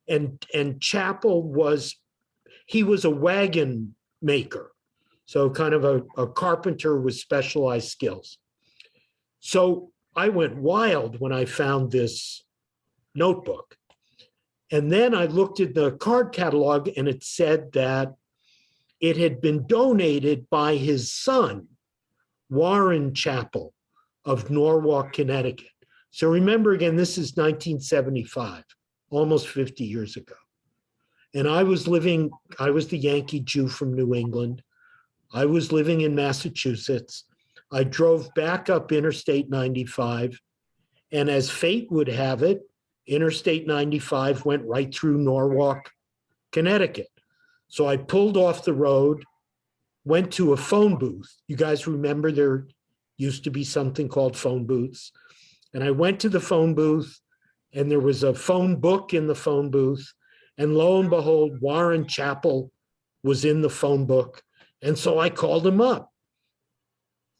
And Chappell he was a wagon maker, so kind of a carpenter with specialized skills. So I went wild when I found this notebook. And then I looked at the card catalog, and it said that it had been donated by his son, Warren Chappell of Norwalk, Connecticut. So remember, again, this is 1975, almost 50 years ago. And I was the Yankee Jew from New England. I was living in Massachusetts. I drove back up Interstate 95. And as fate would have it, Interstate 95 went right through Norwalk, Connecticut. So I pulled off the road, went to a phone booth. You guys remember there used to be something called phone booths. And I went to the phone booth, and there was a phone book in the phone booth. And lo and behold, Warren Chappell was in the phone book. And so I called him up.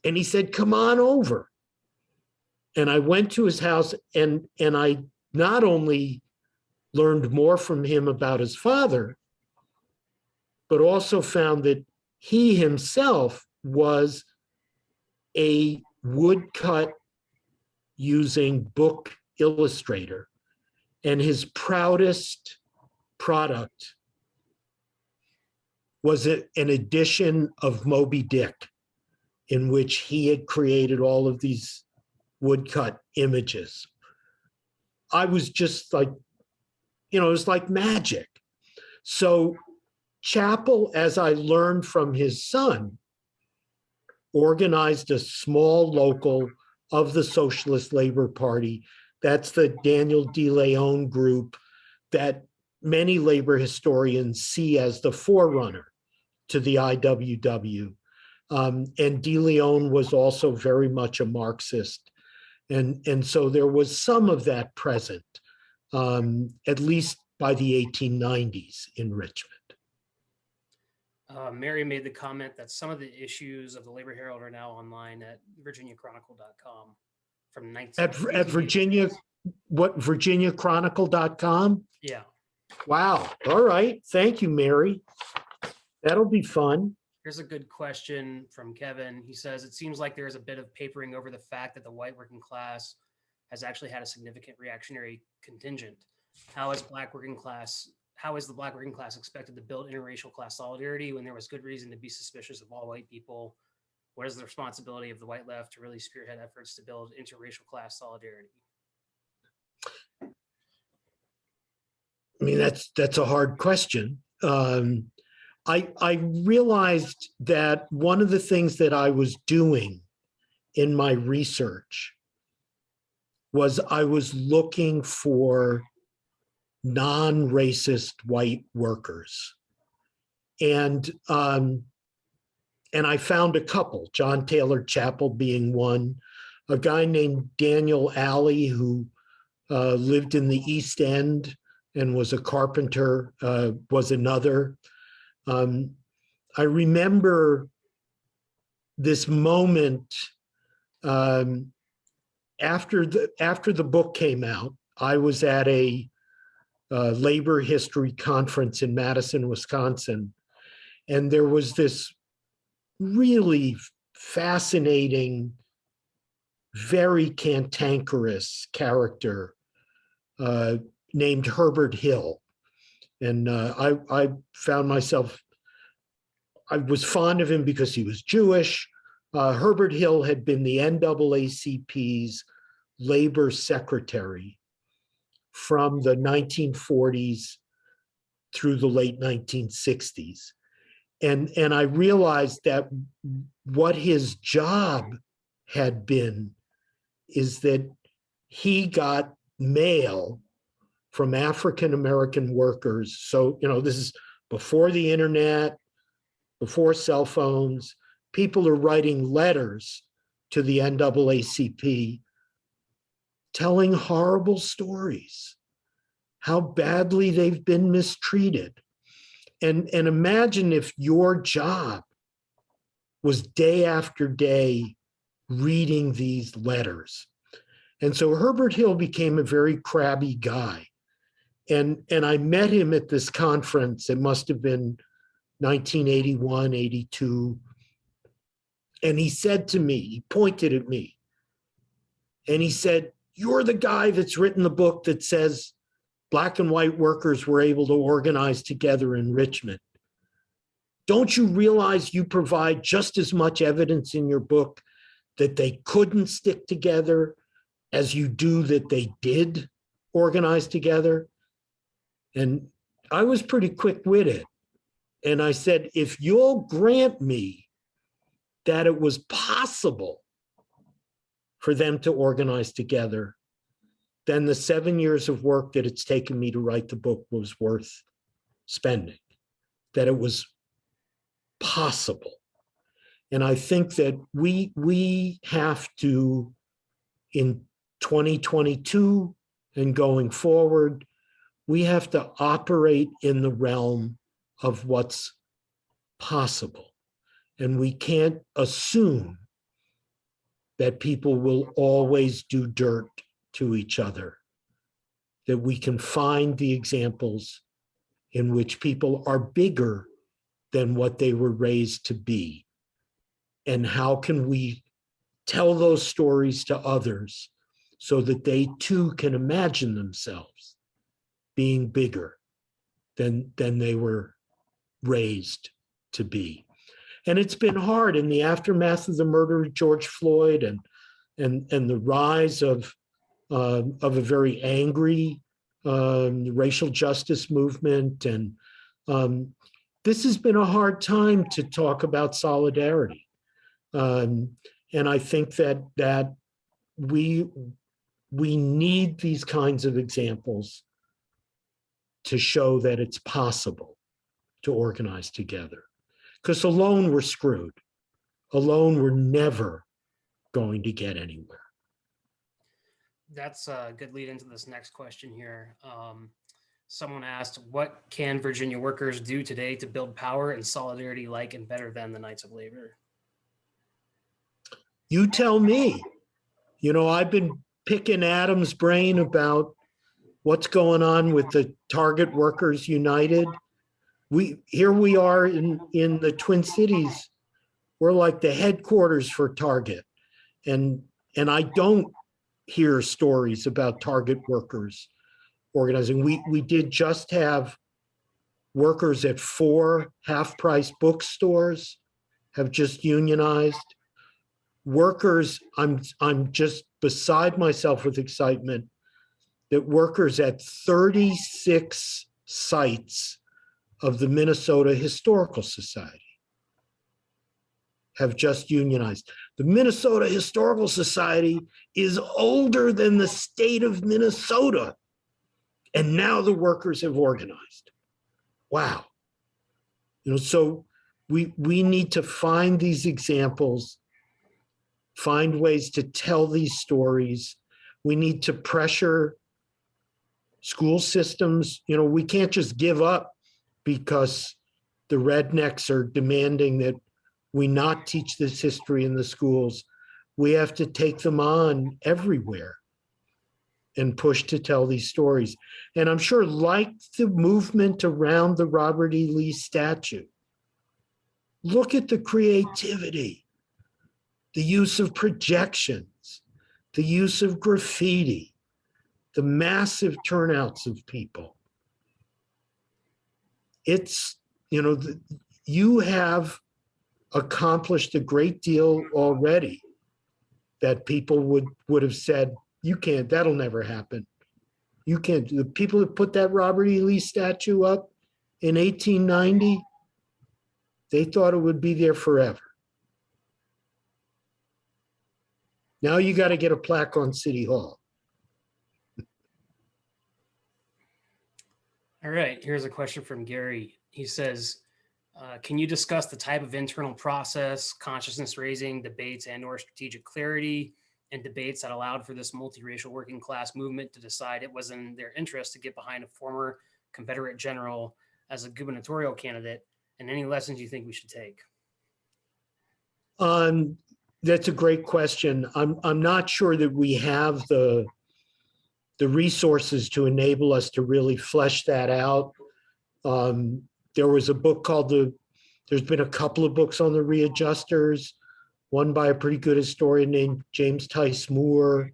And he said, come on over. And I went to his house, and I not only learned more from him about his father, but also found that he himself was a woodcut using book illustrator. And his proudest product was an edition of Moby Dick, in which he had created all of these woodcut images. I was just like, it was like magic. So Chappell, as I learned from his son, organized a small local of the Socialist Labor Party. That's the Daniel DeLeon group that many labor historians see as the forerunner to the IWW. And DeLeon was also very much a Marxist. And so there was some of that present, at least by the 1890s in Richmond. Mary made the comment that some of the issues of the Labor Herald are now online at virginiachronicle.com from 19. At Virginia, what, virginiachronicle.com? Yeah. Wow. All right. Thank you, Mary. That'll be fun. Here's a good question from Kevin. He says, it seems like there's a bit of papering over the fact that the white working class has actually had a significant reactionary contingent. How is the Black working class expected to build interracial class solidarity when there was good reason to be suspicious of all white people? What is the responsibility of the white left to really spearhead efforts to build interracial class solidarity? I mean, that's a hard question. I realized that one of the things that I was doing in my research was I was looking for non-racist white workers. And I found a couple, John Taylor Chappell being one, a guy named Daniel Alley who lived in the East End and was a carpenter, was another. I remember this moment after the book came out. I was at a labor history conference in Madison, Wisconsin, and there was this really fascinating, very cantankerous character named Herbert Hill. And I found myself, I was fond of him because he was Jewish. Herbert Hill had been the NAACP's labor secretary from the 1940s through the late 1960s. And I realized that what his job had been is that he got mail from African-American workers. So, this is before the internet, before cell phones. People are writing letters to the NAACP telling horrible stories, how badly they've been mistreated. And imagine if your job was day after day reading these letters. And so Herbert Hill became a very crabby guy. And I met him at this conference. It must have been 1981, 82. And he said to me, he pointed at me, and he said, "You're the guy that's written the book that says Black and white workers were able to organize together in Richmond. Don't you realize you provide just as much evidence in your book that they couldn't stick together as you do that they did organize together?" And I was pretty quick-witted. And I said, if you'll grant me that it was possible for them to organize together, then the 7 years of work that it's taken me to write the book was worth spending, that it was possible. And I think that we have to, in 2022 and going forward, we have to operate in the realm of what's possible. And we can't assume that people will always do dirt to each other, that we can find the examples in which people are bigger than what they were raised to be. And how can we tell those stories to others so that they too can imagine themselves being bigger than they were raised to be. And it's been hard in the aftermath of the murder of George Floyd and the rise of a very angry racial justice movement. And this has been a hard time to talk about solidarity. And I think that we need these kinds of examples to show that it's possible to organize together. Because alone we're screwed. Alone we're never going to get anywhere. That's a good lead into this next question here. Someone asked, what can Virginia workers do today to build power and solidarity like and better than the Knights of Labor? You tell me. You know, I've been picking Adam's brain about what's going on with the Target Workers United. Here we are in the Twin Cities. We're like the headquarters for Target. And I don't hear stories about Target workers organizing. We did just have workers at 4 half-price bookstores have just unionized. Workers, I'm just beside myself with excitement that workers at 36 sites of the Minnesota Historical Society have just unionized. The Minnesota Historical Society is older than the state of Minnesota. And now the workers have organized. Wow. You know, so we need to find these examples, find ways to tell these stories. We need to pressure school systems. You know, we can't just give up because the rednecks are demanding that we not teach this history in the schools. We have to take them on everywhere and push to tell these stories. And I'm sure, like the movement around the Robert E. Lee statue, look at the creativity, the use of projections, the use of graffiti, the massive turnouts of people. It's, you know, you have accomplished a great deal already that people would have said, you can't, that'll never happen. You can't. The people that put that Robert E. Lee statue up in 1890, they thought it would be there forever. Now you got to get a plaque on City Hall. All right, here's a question from Gary. He says, can you discuss the type of internal process, consciousness raising, debates, and or strategic clarity and debates that allowed for this multiracial working class movement to decide it was in their interest to get behind a former Confederate general as a gubernatorial candidate, and any lessons you think we should take? That's a great question. I'm not sure that we have the resources to enable us to really flesh that out. There was a book called there's been a couple of books on the readjusters, one by a pretty good historian named James Tice Moore,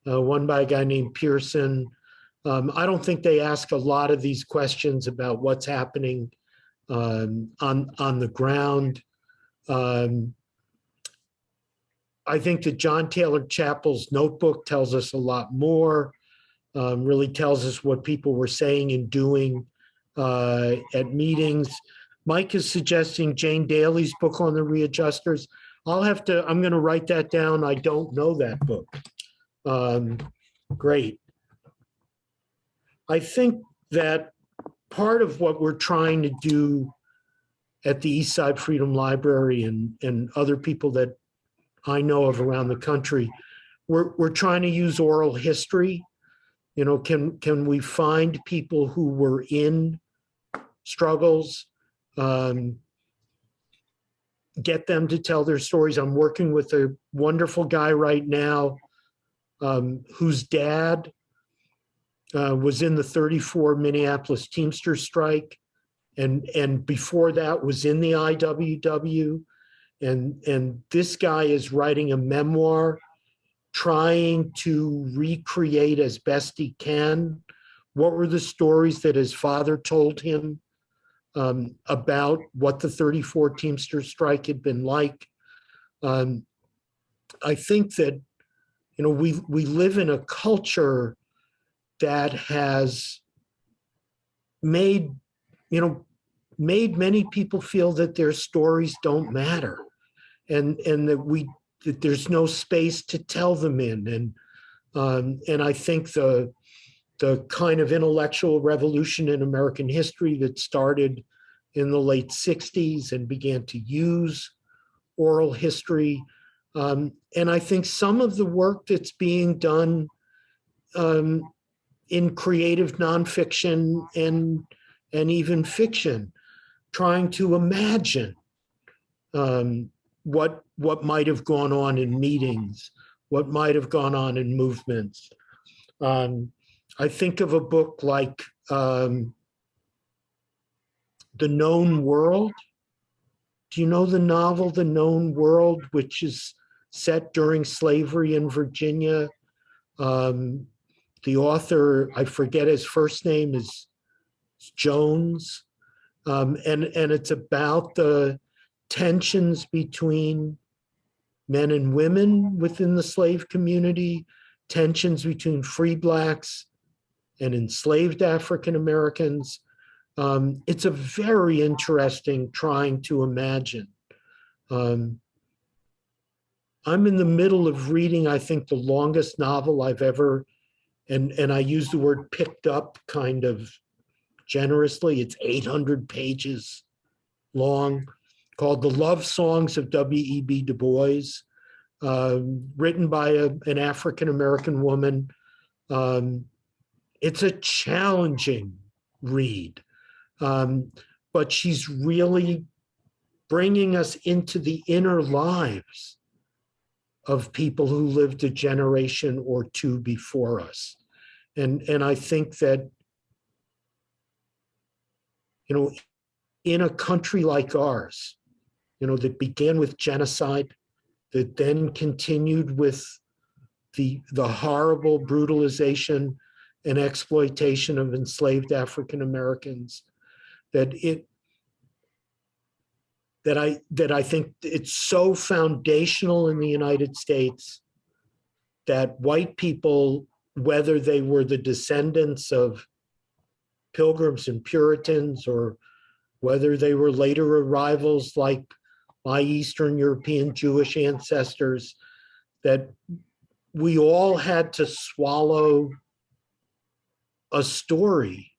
one by a guy named Pearson. I don't think they ask a lot of these questions about what's happening on the ground. I think that John Taylor Chapel's notebook tells us a lot more, really tells us what people were saying and doing at meetings. Mike is suggesting Jane Daly's book on the readjusters. I'm going to write that down. I don't know that book. Great. I think that part of what we're trying to do at the Eastside Freedom Library and other people that I know of around the country, we're trying to use oral history. You know, can we find people who were in struggles, get them to tell their stories? I'm working with a wonderful guy right now whose dad was in the 34 Minneapolis Teamsters strike, and before that was in the IWW. And this guy is writing a memoir, trying to recreate as best he can what were the stories that his father told him about what the 34 Teamsters strike had been like. I think that, you know, we live in a culture that has made many people feel that their stories don't matter, and that there's no space to tell them in. And I think the kind of intellectual revolution in American history that started in the late 60s and began to use oral history. And I think some of the work that's being done in creative nonfiction and even fiction, trying to imagine what might have gone on in meetings, what might have gone on in movements. I think of a book like The Known World. Do you know the novel The Known World, which is set during slavery in Virginia? The author, I forget his first name, is Jones. And it's about the tensions between men and women within the slave community, tensions between free Blacks and enslaved African Americans. It's a very interesting trying to imagine. I'm in the middle of reading, I think, the longest novel I've ever, and I use the word picked up kind of generously. It's 800 pages long, called The Love Songs of W.E.B. Du Bois, written by an African-American woman. It's a challenging read, but she's really bringing us into the inner lives of people who lived a generation or two before us. And I think that, you know, in a country like ours, you know, that began with genocide, that then continued with the horrible brutalization and exploitation of enslaved African Americans, that I think it's so foundational in the United States that white people, whether they were the descendants of Pilgrims and Puritans or whether they were later arrivals like my Eastern European Jewish ancestors, that we all had to swallow a story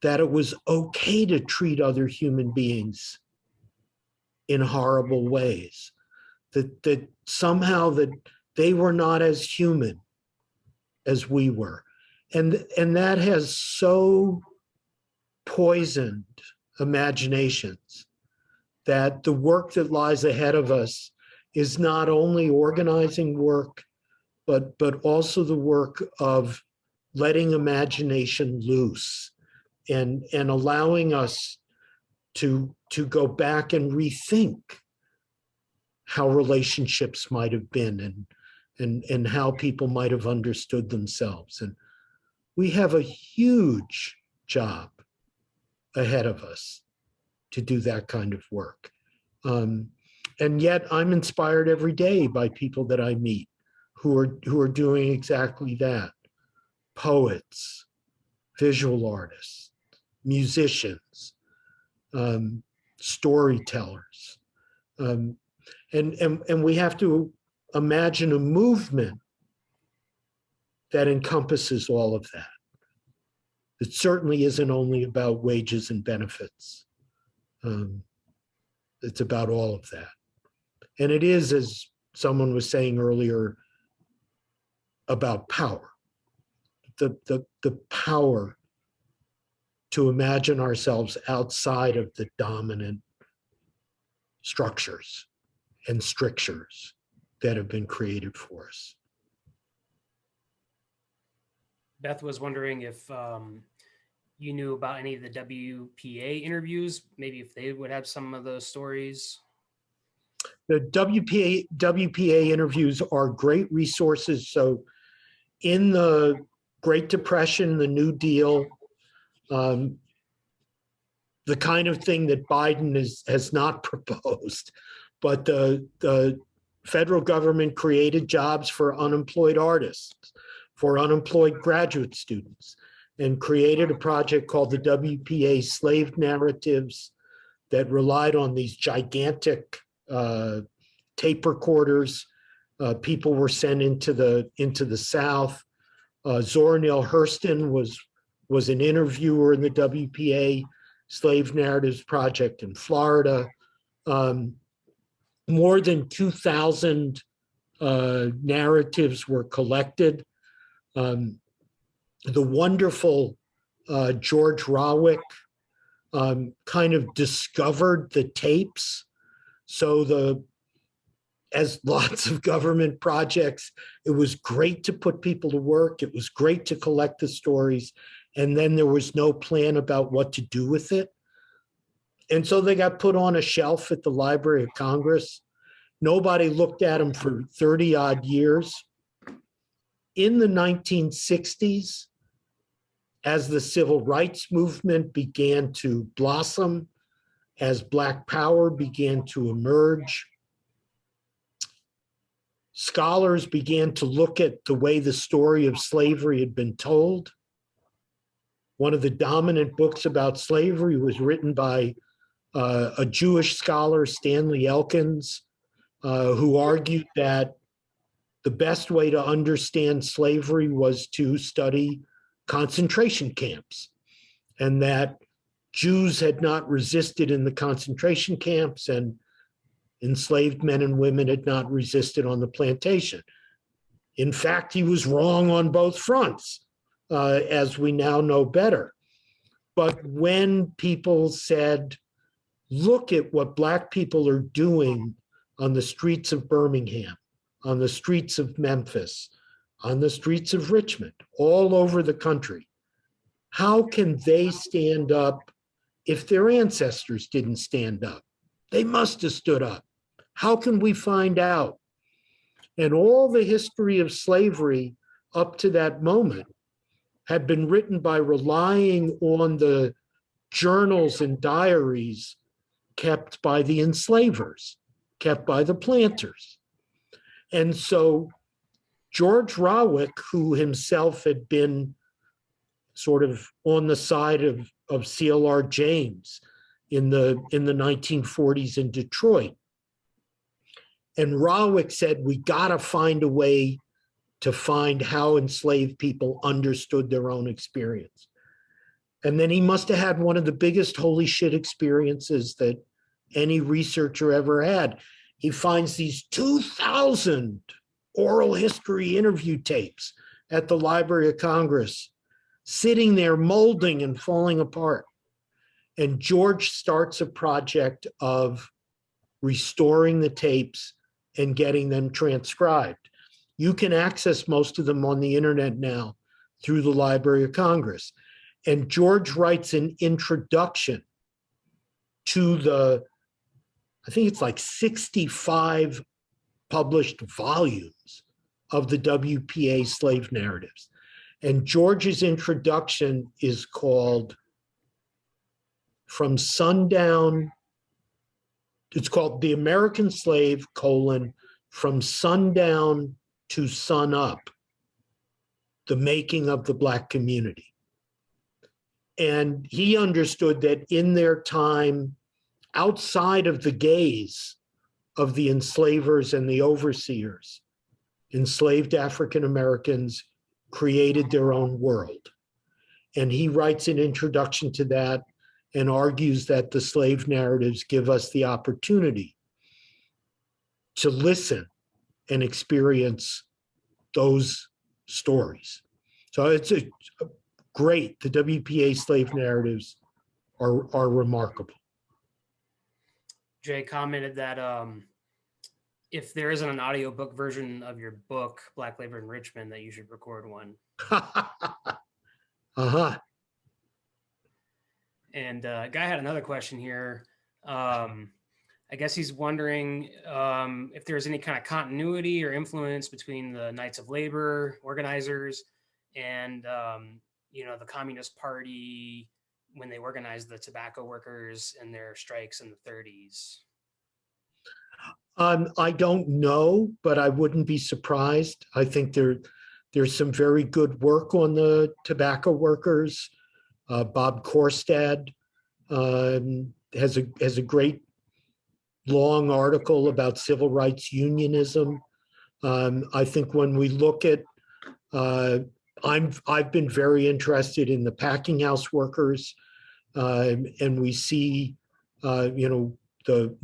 that it was okay to treat other human beings in horrible ways, that somehow that they were not as human as we were. And that has so poisoned imaginations that the work that lies ahead of us is not only organizing work, but also the work of letting imagination loose and allowing us to go back and rethink how relationships might have been and how people might have understood themselves. And we have a huge job ahead of us to do that kind of work. And yet I'm inspired every day by people that I meet who are doing exactly that. Poets, visual artists, musicians, storytellers. And we have to imagine a movement that encompasses all of that. It certainly isn't only about wages and benefits. It's about all of that. And it is, as someone was saying earlier, about power. The power to imagine ourselves outside of the dominant structures and strictures that have been created for us. Beth was wondering if you knew about any of the WPA interviews, maybe if they would have some of those stories. The WPA interviews are great resources. So in the Great Depression, the New Deal, the kind of thing that Biden has not proposed, but the federal government created jobs for unemployed artists, for unemployed graduate students, and created a project called the WPA Slave Narratives that relied on these gigantic tape recorders. People were sent into the South. Zora Neale Hurston was an interviewer in the WPA Slave Narratives Project in Florida. More than 2,000 narratives were collected. The wonderful George Rawick kind of discovered the tapes. So as lots of government projects, it was great to put people to work. It was great to collect the stories. And then there was no plan about what to do with it. And so they got put on a shelf at the Library of Congress. Nobody looked at them for 30 odd years. In the 1960s, as the civil rights movement began to blossom, as Black power began to emerge, scholars began to look at the way the story of slavery had been told. One of the dominant books about slavery was written by a Jewish scholar, Stanley Elkins, who argued that the best way to understand slavery was to study concentration camps, and that Jews had not resisted in the concentration camps and enslaved men and women had not resisted on the plantation. In fact, he was wrong on both fronts, as we now know better. But when people said, look at what Black people are doing on the streets of Birmingham, on the streets of Memphis, on the streets of Richmond, all over the country, how can they stand up if their ancestors didn't stand up? They must have stood up. How can we find out? And all the history of slavery up to that moment had been written by relying on the journals and diaries kept by the enslavers, kept by the planters. And so George Rawick, who himself had been sort of on the side of CLR James in the 1940s in Detroit, and Rawick said, we gotta find a way to find how enslaved people understood their own experience. And then he must have had one of the biggest holy shit experiences that any researcher ever had. He finds these 2,000 oral history interview tapes at the Library of Congress, sitting there molding and falling apart. And George starts a project of restoring the tapes, and getting them transcribed. You can access most of them on the internet now through the Library of Congress. And George writes an introduction to the, I think it's like 65 published volumes of the WPA slave narratives. And George's introduction is called From Sundown, it's called The American Slave, From Sundown to Sun Up, The Making of the Black Community. And he understood that in their time, outside of the gaze of the enslavers and the overseers, enslaved African Americans created their own world. And he writes an introduction to that and argues that the slave narratives give us the opportunity to listen and experience those stories. So it's great. The WPA slave narratives are remarkable. Jay commented that if there isn't an audiobook version of your book, Black Labor in Richmond, that you should record one. Uh-huh. And Guy had another question here. I guess he's wondering if there's any kind of continuity or influence between the Knights of Labor organizers and the Communist Party when they organized the tobacco workers and their strikes in the 30s. I don't know, but I wouldn't be surprised. I think there's some very good work on the tobacco workers. Bob Korstad has a great long article about civil rights unionism. I think when we look at, I've been very interested in the packing house workers, and we see, the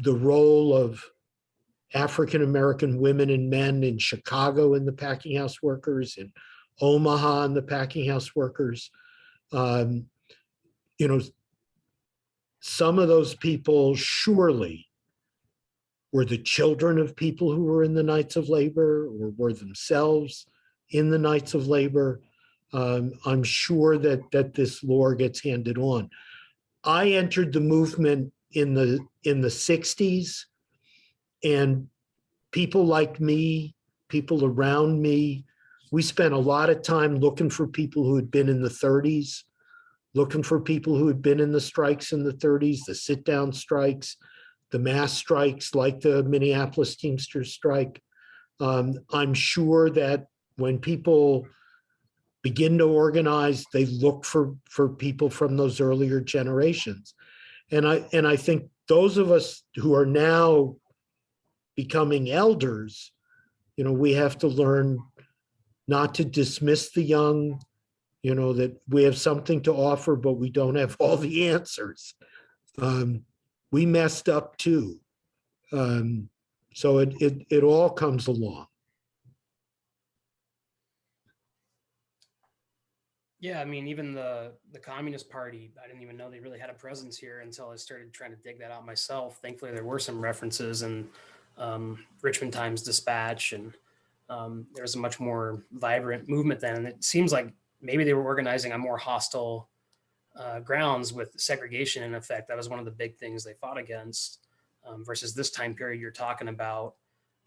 role of African American women and men in Chicago in the packing house workers, in Omaha in the packing house workers. Some of those people surely were the children of people who were in the Knights of Labor or were themselves in the Knights of Labor. I'm sure that this lore gets handed on. I entered the movement in the 60s, and people like me, people around me, we spent a lot of time looking for people who had been in the 30s, looking for people who had been in the strikes in the 30s, the sit-down strikes, the mass strikes like the Minneapolis Teamsters strike. I'm sure that when people begin to organize, they look for people from those earlier generations. And I think those of us who are now becoming elders, we have to learn not to dismiss the young, that we have something to offer, but we don't have all the answers. We messed up too. So it all comes along. Yeah, I mean, even the Communist Party, I didn't even know they really had a presence here until I started trying to dig that out myself. Thankfully, there were some references in Richmond Times-Dispatch, and there was a much more vibrant movement then. And it seems like maybe they were organizing on more hostile grounds with segregation in effect. That was one of the big things they fought against versus this time period you're talking about.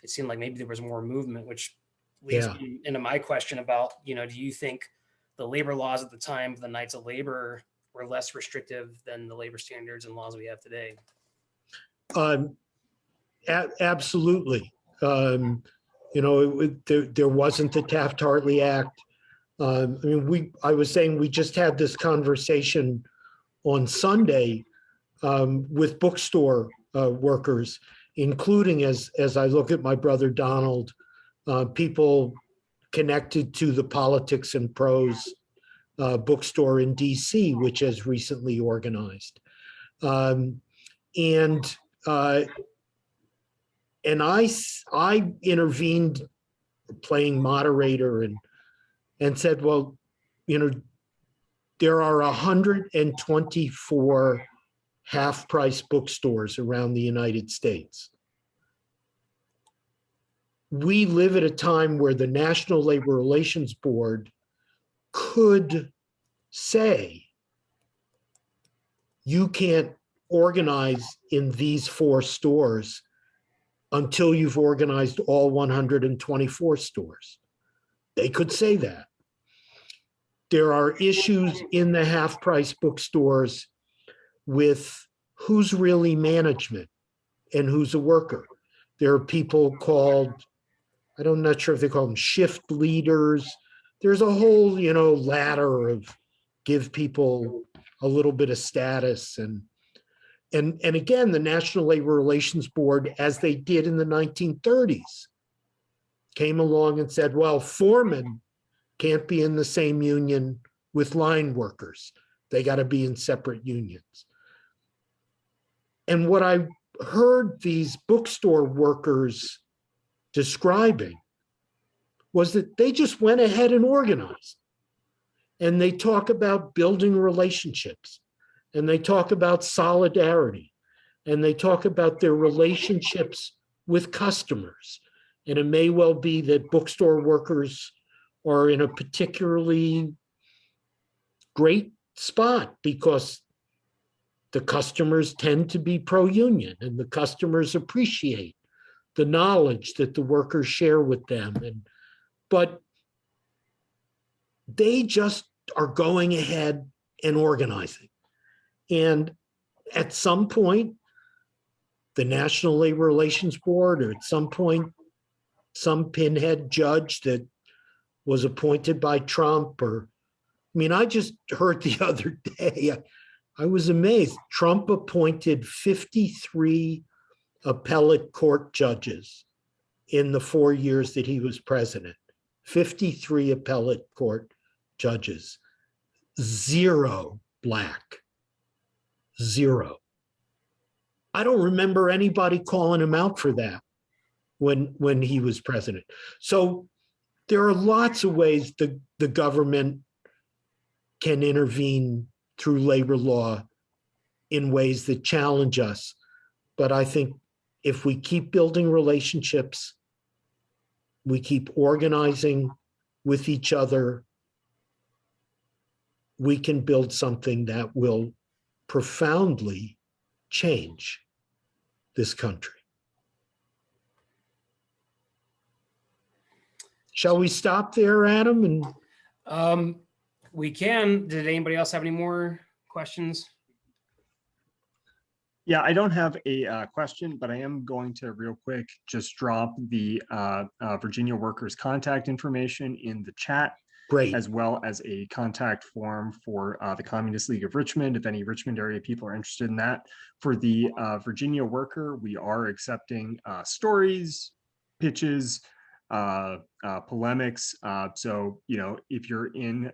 It seemed like maybe there was more movement, which leads me into my question about, do you think the labor laws at the time of the Knights of Labor were less restrictive than the labor standards and laws we have today? Absolutely. There wasn't the Taft-Hartley Act. I was saying we just had this conversation on Sunday with bookstore workers, including, as I look at my brother Donald, people connected to the Politics and Prose bookstore in DC, which has recently organized. And I intervened, playing moderator, and said, well, there are 124 half-price bookstores around the United States. we live at a time where the National Labor Relations Board could say, you can't organize in these 4 stores until you've organized all 124 stores. They could say that. There are issues in the half-price bookstores with who's really management and who's a worker. There are people called, I'm not sure if they call them shift leaders. There's a whole, ladder of give people a little bit of status. And again, the National Labor Relations Board, as they did in the 1930s, came along and said, well, foremen can't be in the same union with line workers. They got to be in separate unions. And what I heard these bookstore workers describing was that they just went ahead and organized. And they talk about building relationships, and they talk about solidarity, and they talk about their relationships with customers. And it may well be that bookstore workers are in a particularly great spot because the customers tend to be pro-union, and the customers appreciate the knowledge that the workers share with them. But they just are going ahead and organizing. And at some point, the National Labor Relations Board, or at some point, some pinhead judge that was appointed by Trump, I just heard the other day, I was amazed. Trump appointed 53 appellate court judges in the 4 years that he was president. 53 appellate court judges, 0 Black, 0. I don't remember anybody calling him out for that when he was president. So there are lots of ways the government can intervene through labor law in ways that challenge us. But I think if we keep building relationships, we keep organizing with each other, we can build something that will profoundly change this country. Shall we stop there, Adam? And we can. Did anybody else have any more questions? Yeah, I don't have a question, but I am going to real quick just drop the Virginia workers' contact information in the chat, great. as well as a contact form for the Communist League of Richmond, if any Richmond area people are interested in that. For the Virginia worker, we are accepting stories, pitches, polemics. So, if you're in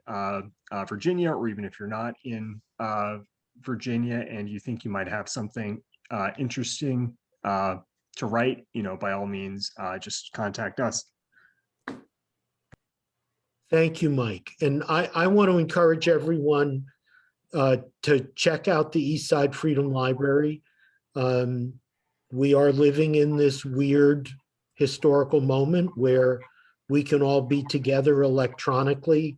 Virginia, or even if you're not in Virginia and you think you might have something interesting to write, by all means, just contact us. Thank you, Mike. And I want to encourage everyone to check out the Eastside Freedom Library. We are living in this weird historical moment where we can all be together electronically.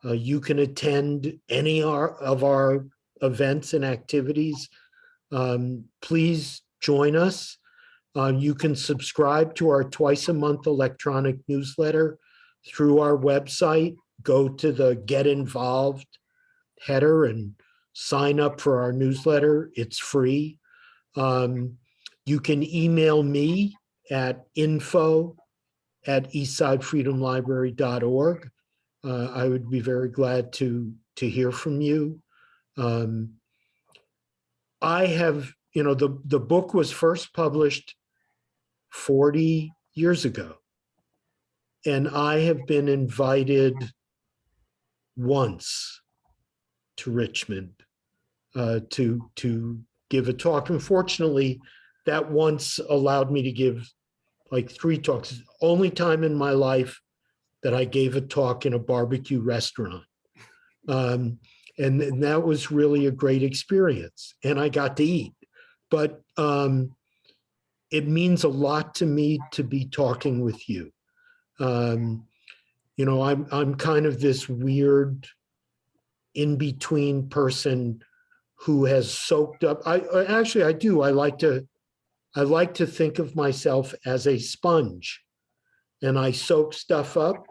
You can attend any of our events and activities. Please join us. You can subscribe to our twice-a-month electronic newsletter through our website. Go to the Get Involved header and sign up for our newsletter. It's free. You can email me at info@eastsidefreedomlibrary.org. I would be very glad to hear from you. I have, the book was first published 40 years ago, and I have been invited once to Richmond to give a talk. Unfortunately, that once allowed me to give like 3 talks. It's the only time in my life that I gave a talk in a barbecue restaurant. And that was really a great experience. And I got to eat. But it means a lot to me to be talking with you. You know, I'm kind of this weird in-between person who has soaked up. I do. I like to think of myself as a sponge, and I soak stuff up,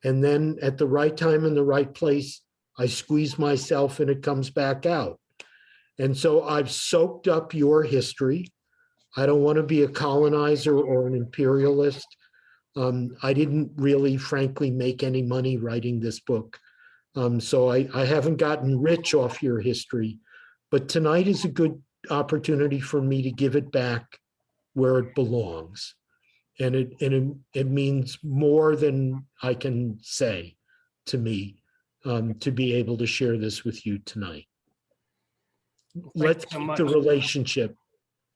and then at the right time in the right place, I squeeze myself and it comes back out. And so I've soaked up your history. I don't want to be a colonizer or an imperialist. I didn't really, frankly, make any money writing this book. So I haven't gotten rich off your history, but tonight is a good opportunity for me to give it back where it belongs. And it means more than I can say to me to be able to share this with you tonight. Thank Let's you so keep much. the relationship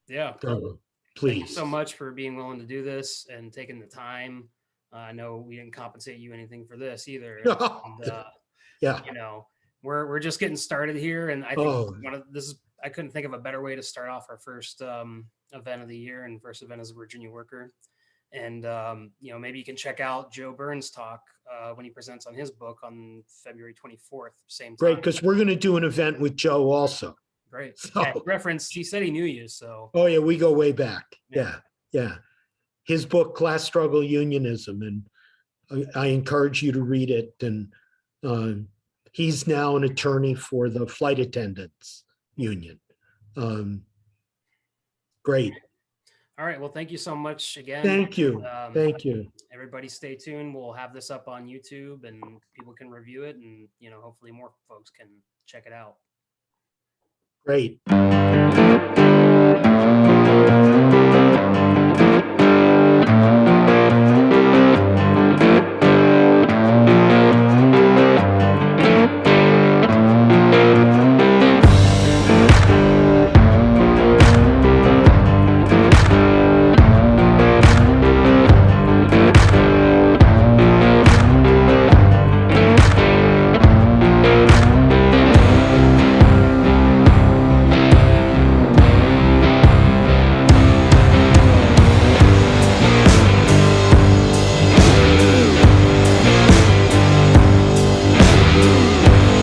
Yeah. going, Thank you please. so much for being willing to do this and taking the time. I know we didn't compensate you anything for this either. And, Yeah. you know, we're just getting started here, and I think Oh, I couldn't think of a better way to start off our first event of the year and first event as a Virginia worker. And you know, maybe you can check out Joe Burns' talk when he presents on his book on February 24th, same time. great, because we're going to do an event with Joe also. Great. So- Yeah, he said he knew you, so Oh yeah, we go way back. Yeah. Yeah. His book, Class Struggle Unionism, and I encourage you to read it. And he's now an attorney for the flight attendants union. Great. all right. Well, thank you so much again. Thank you. Thank you. Everybody stay tuned. We'll have this up on YouTube and people can review it, and you know, hopefully more folks can check it out. Great.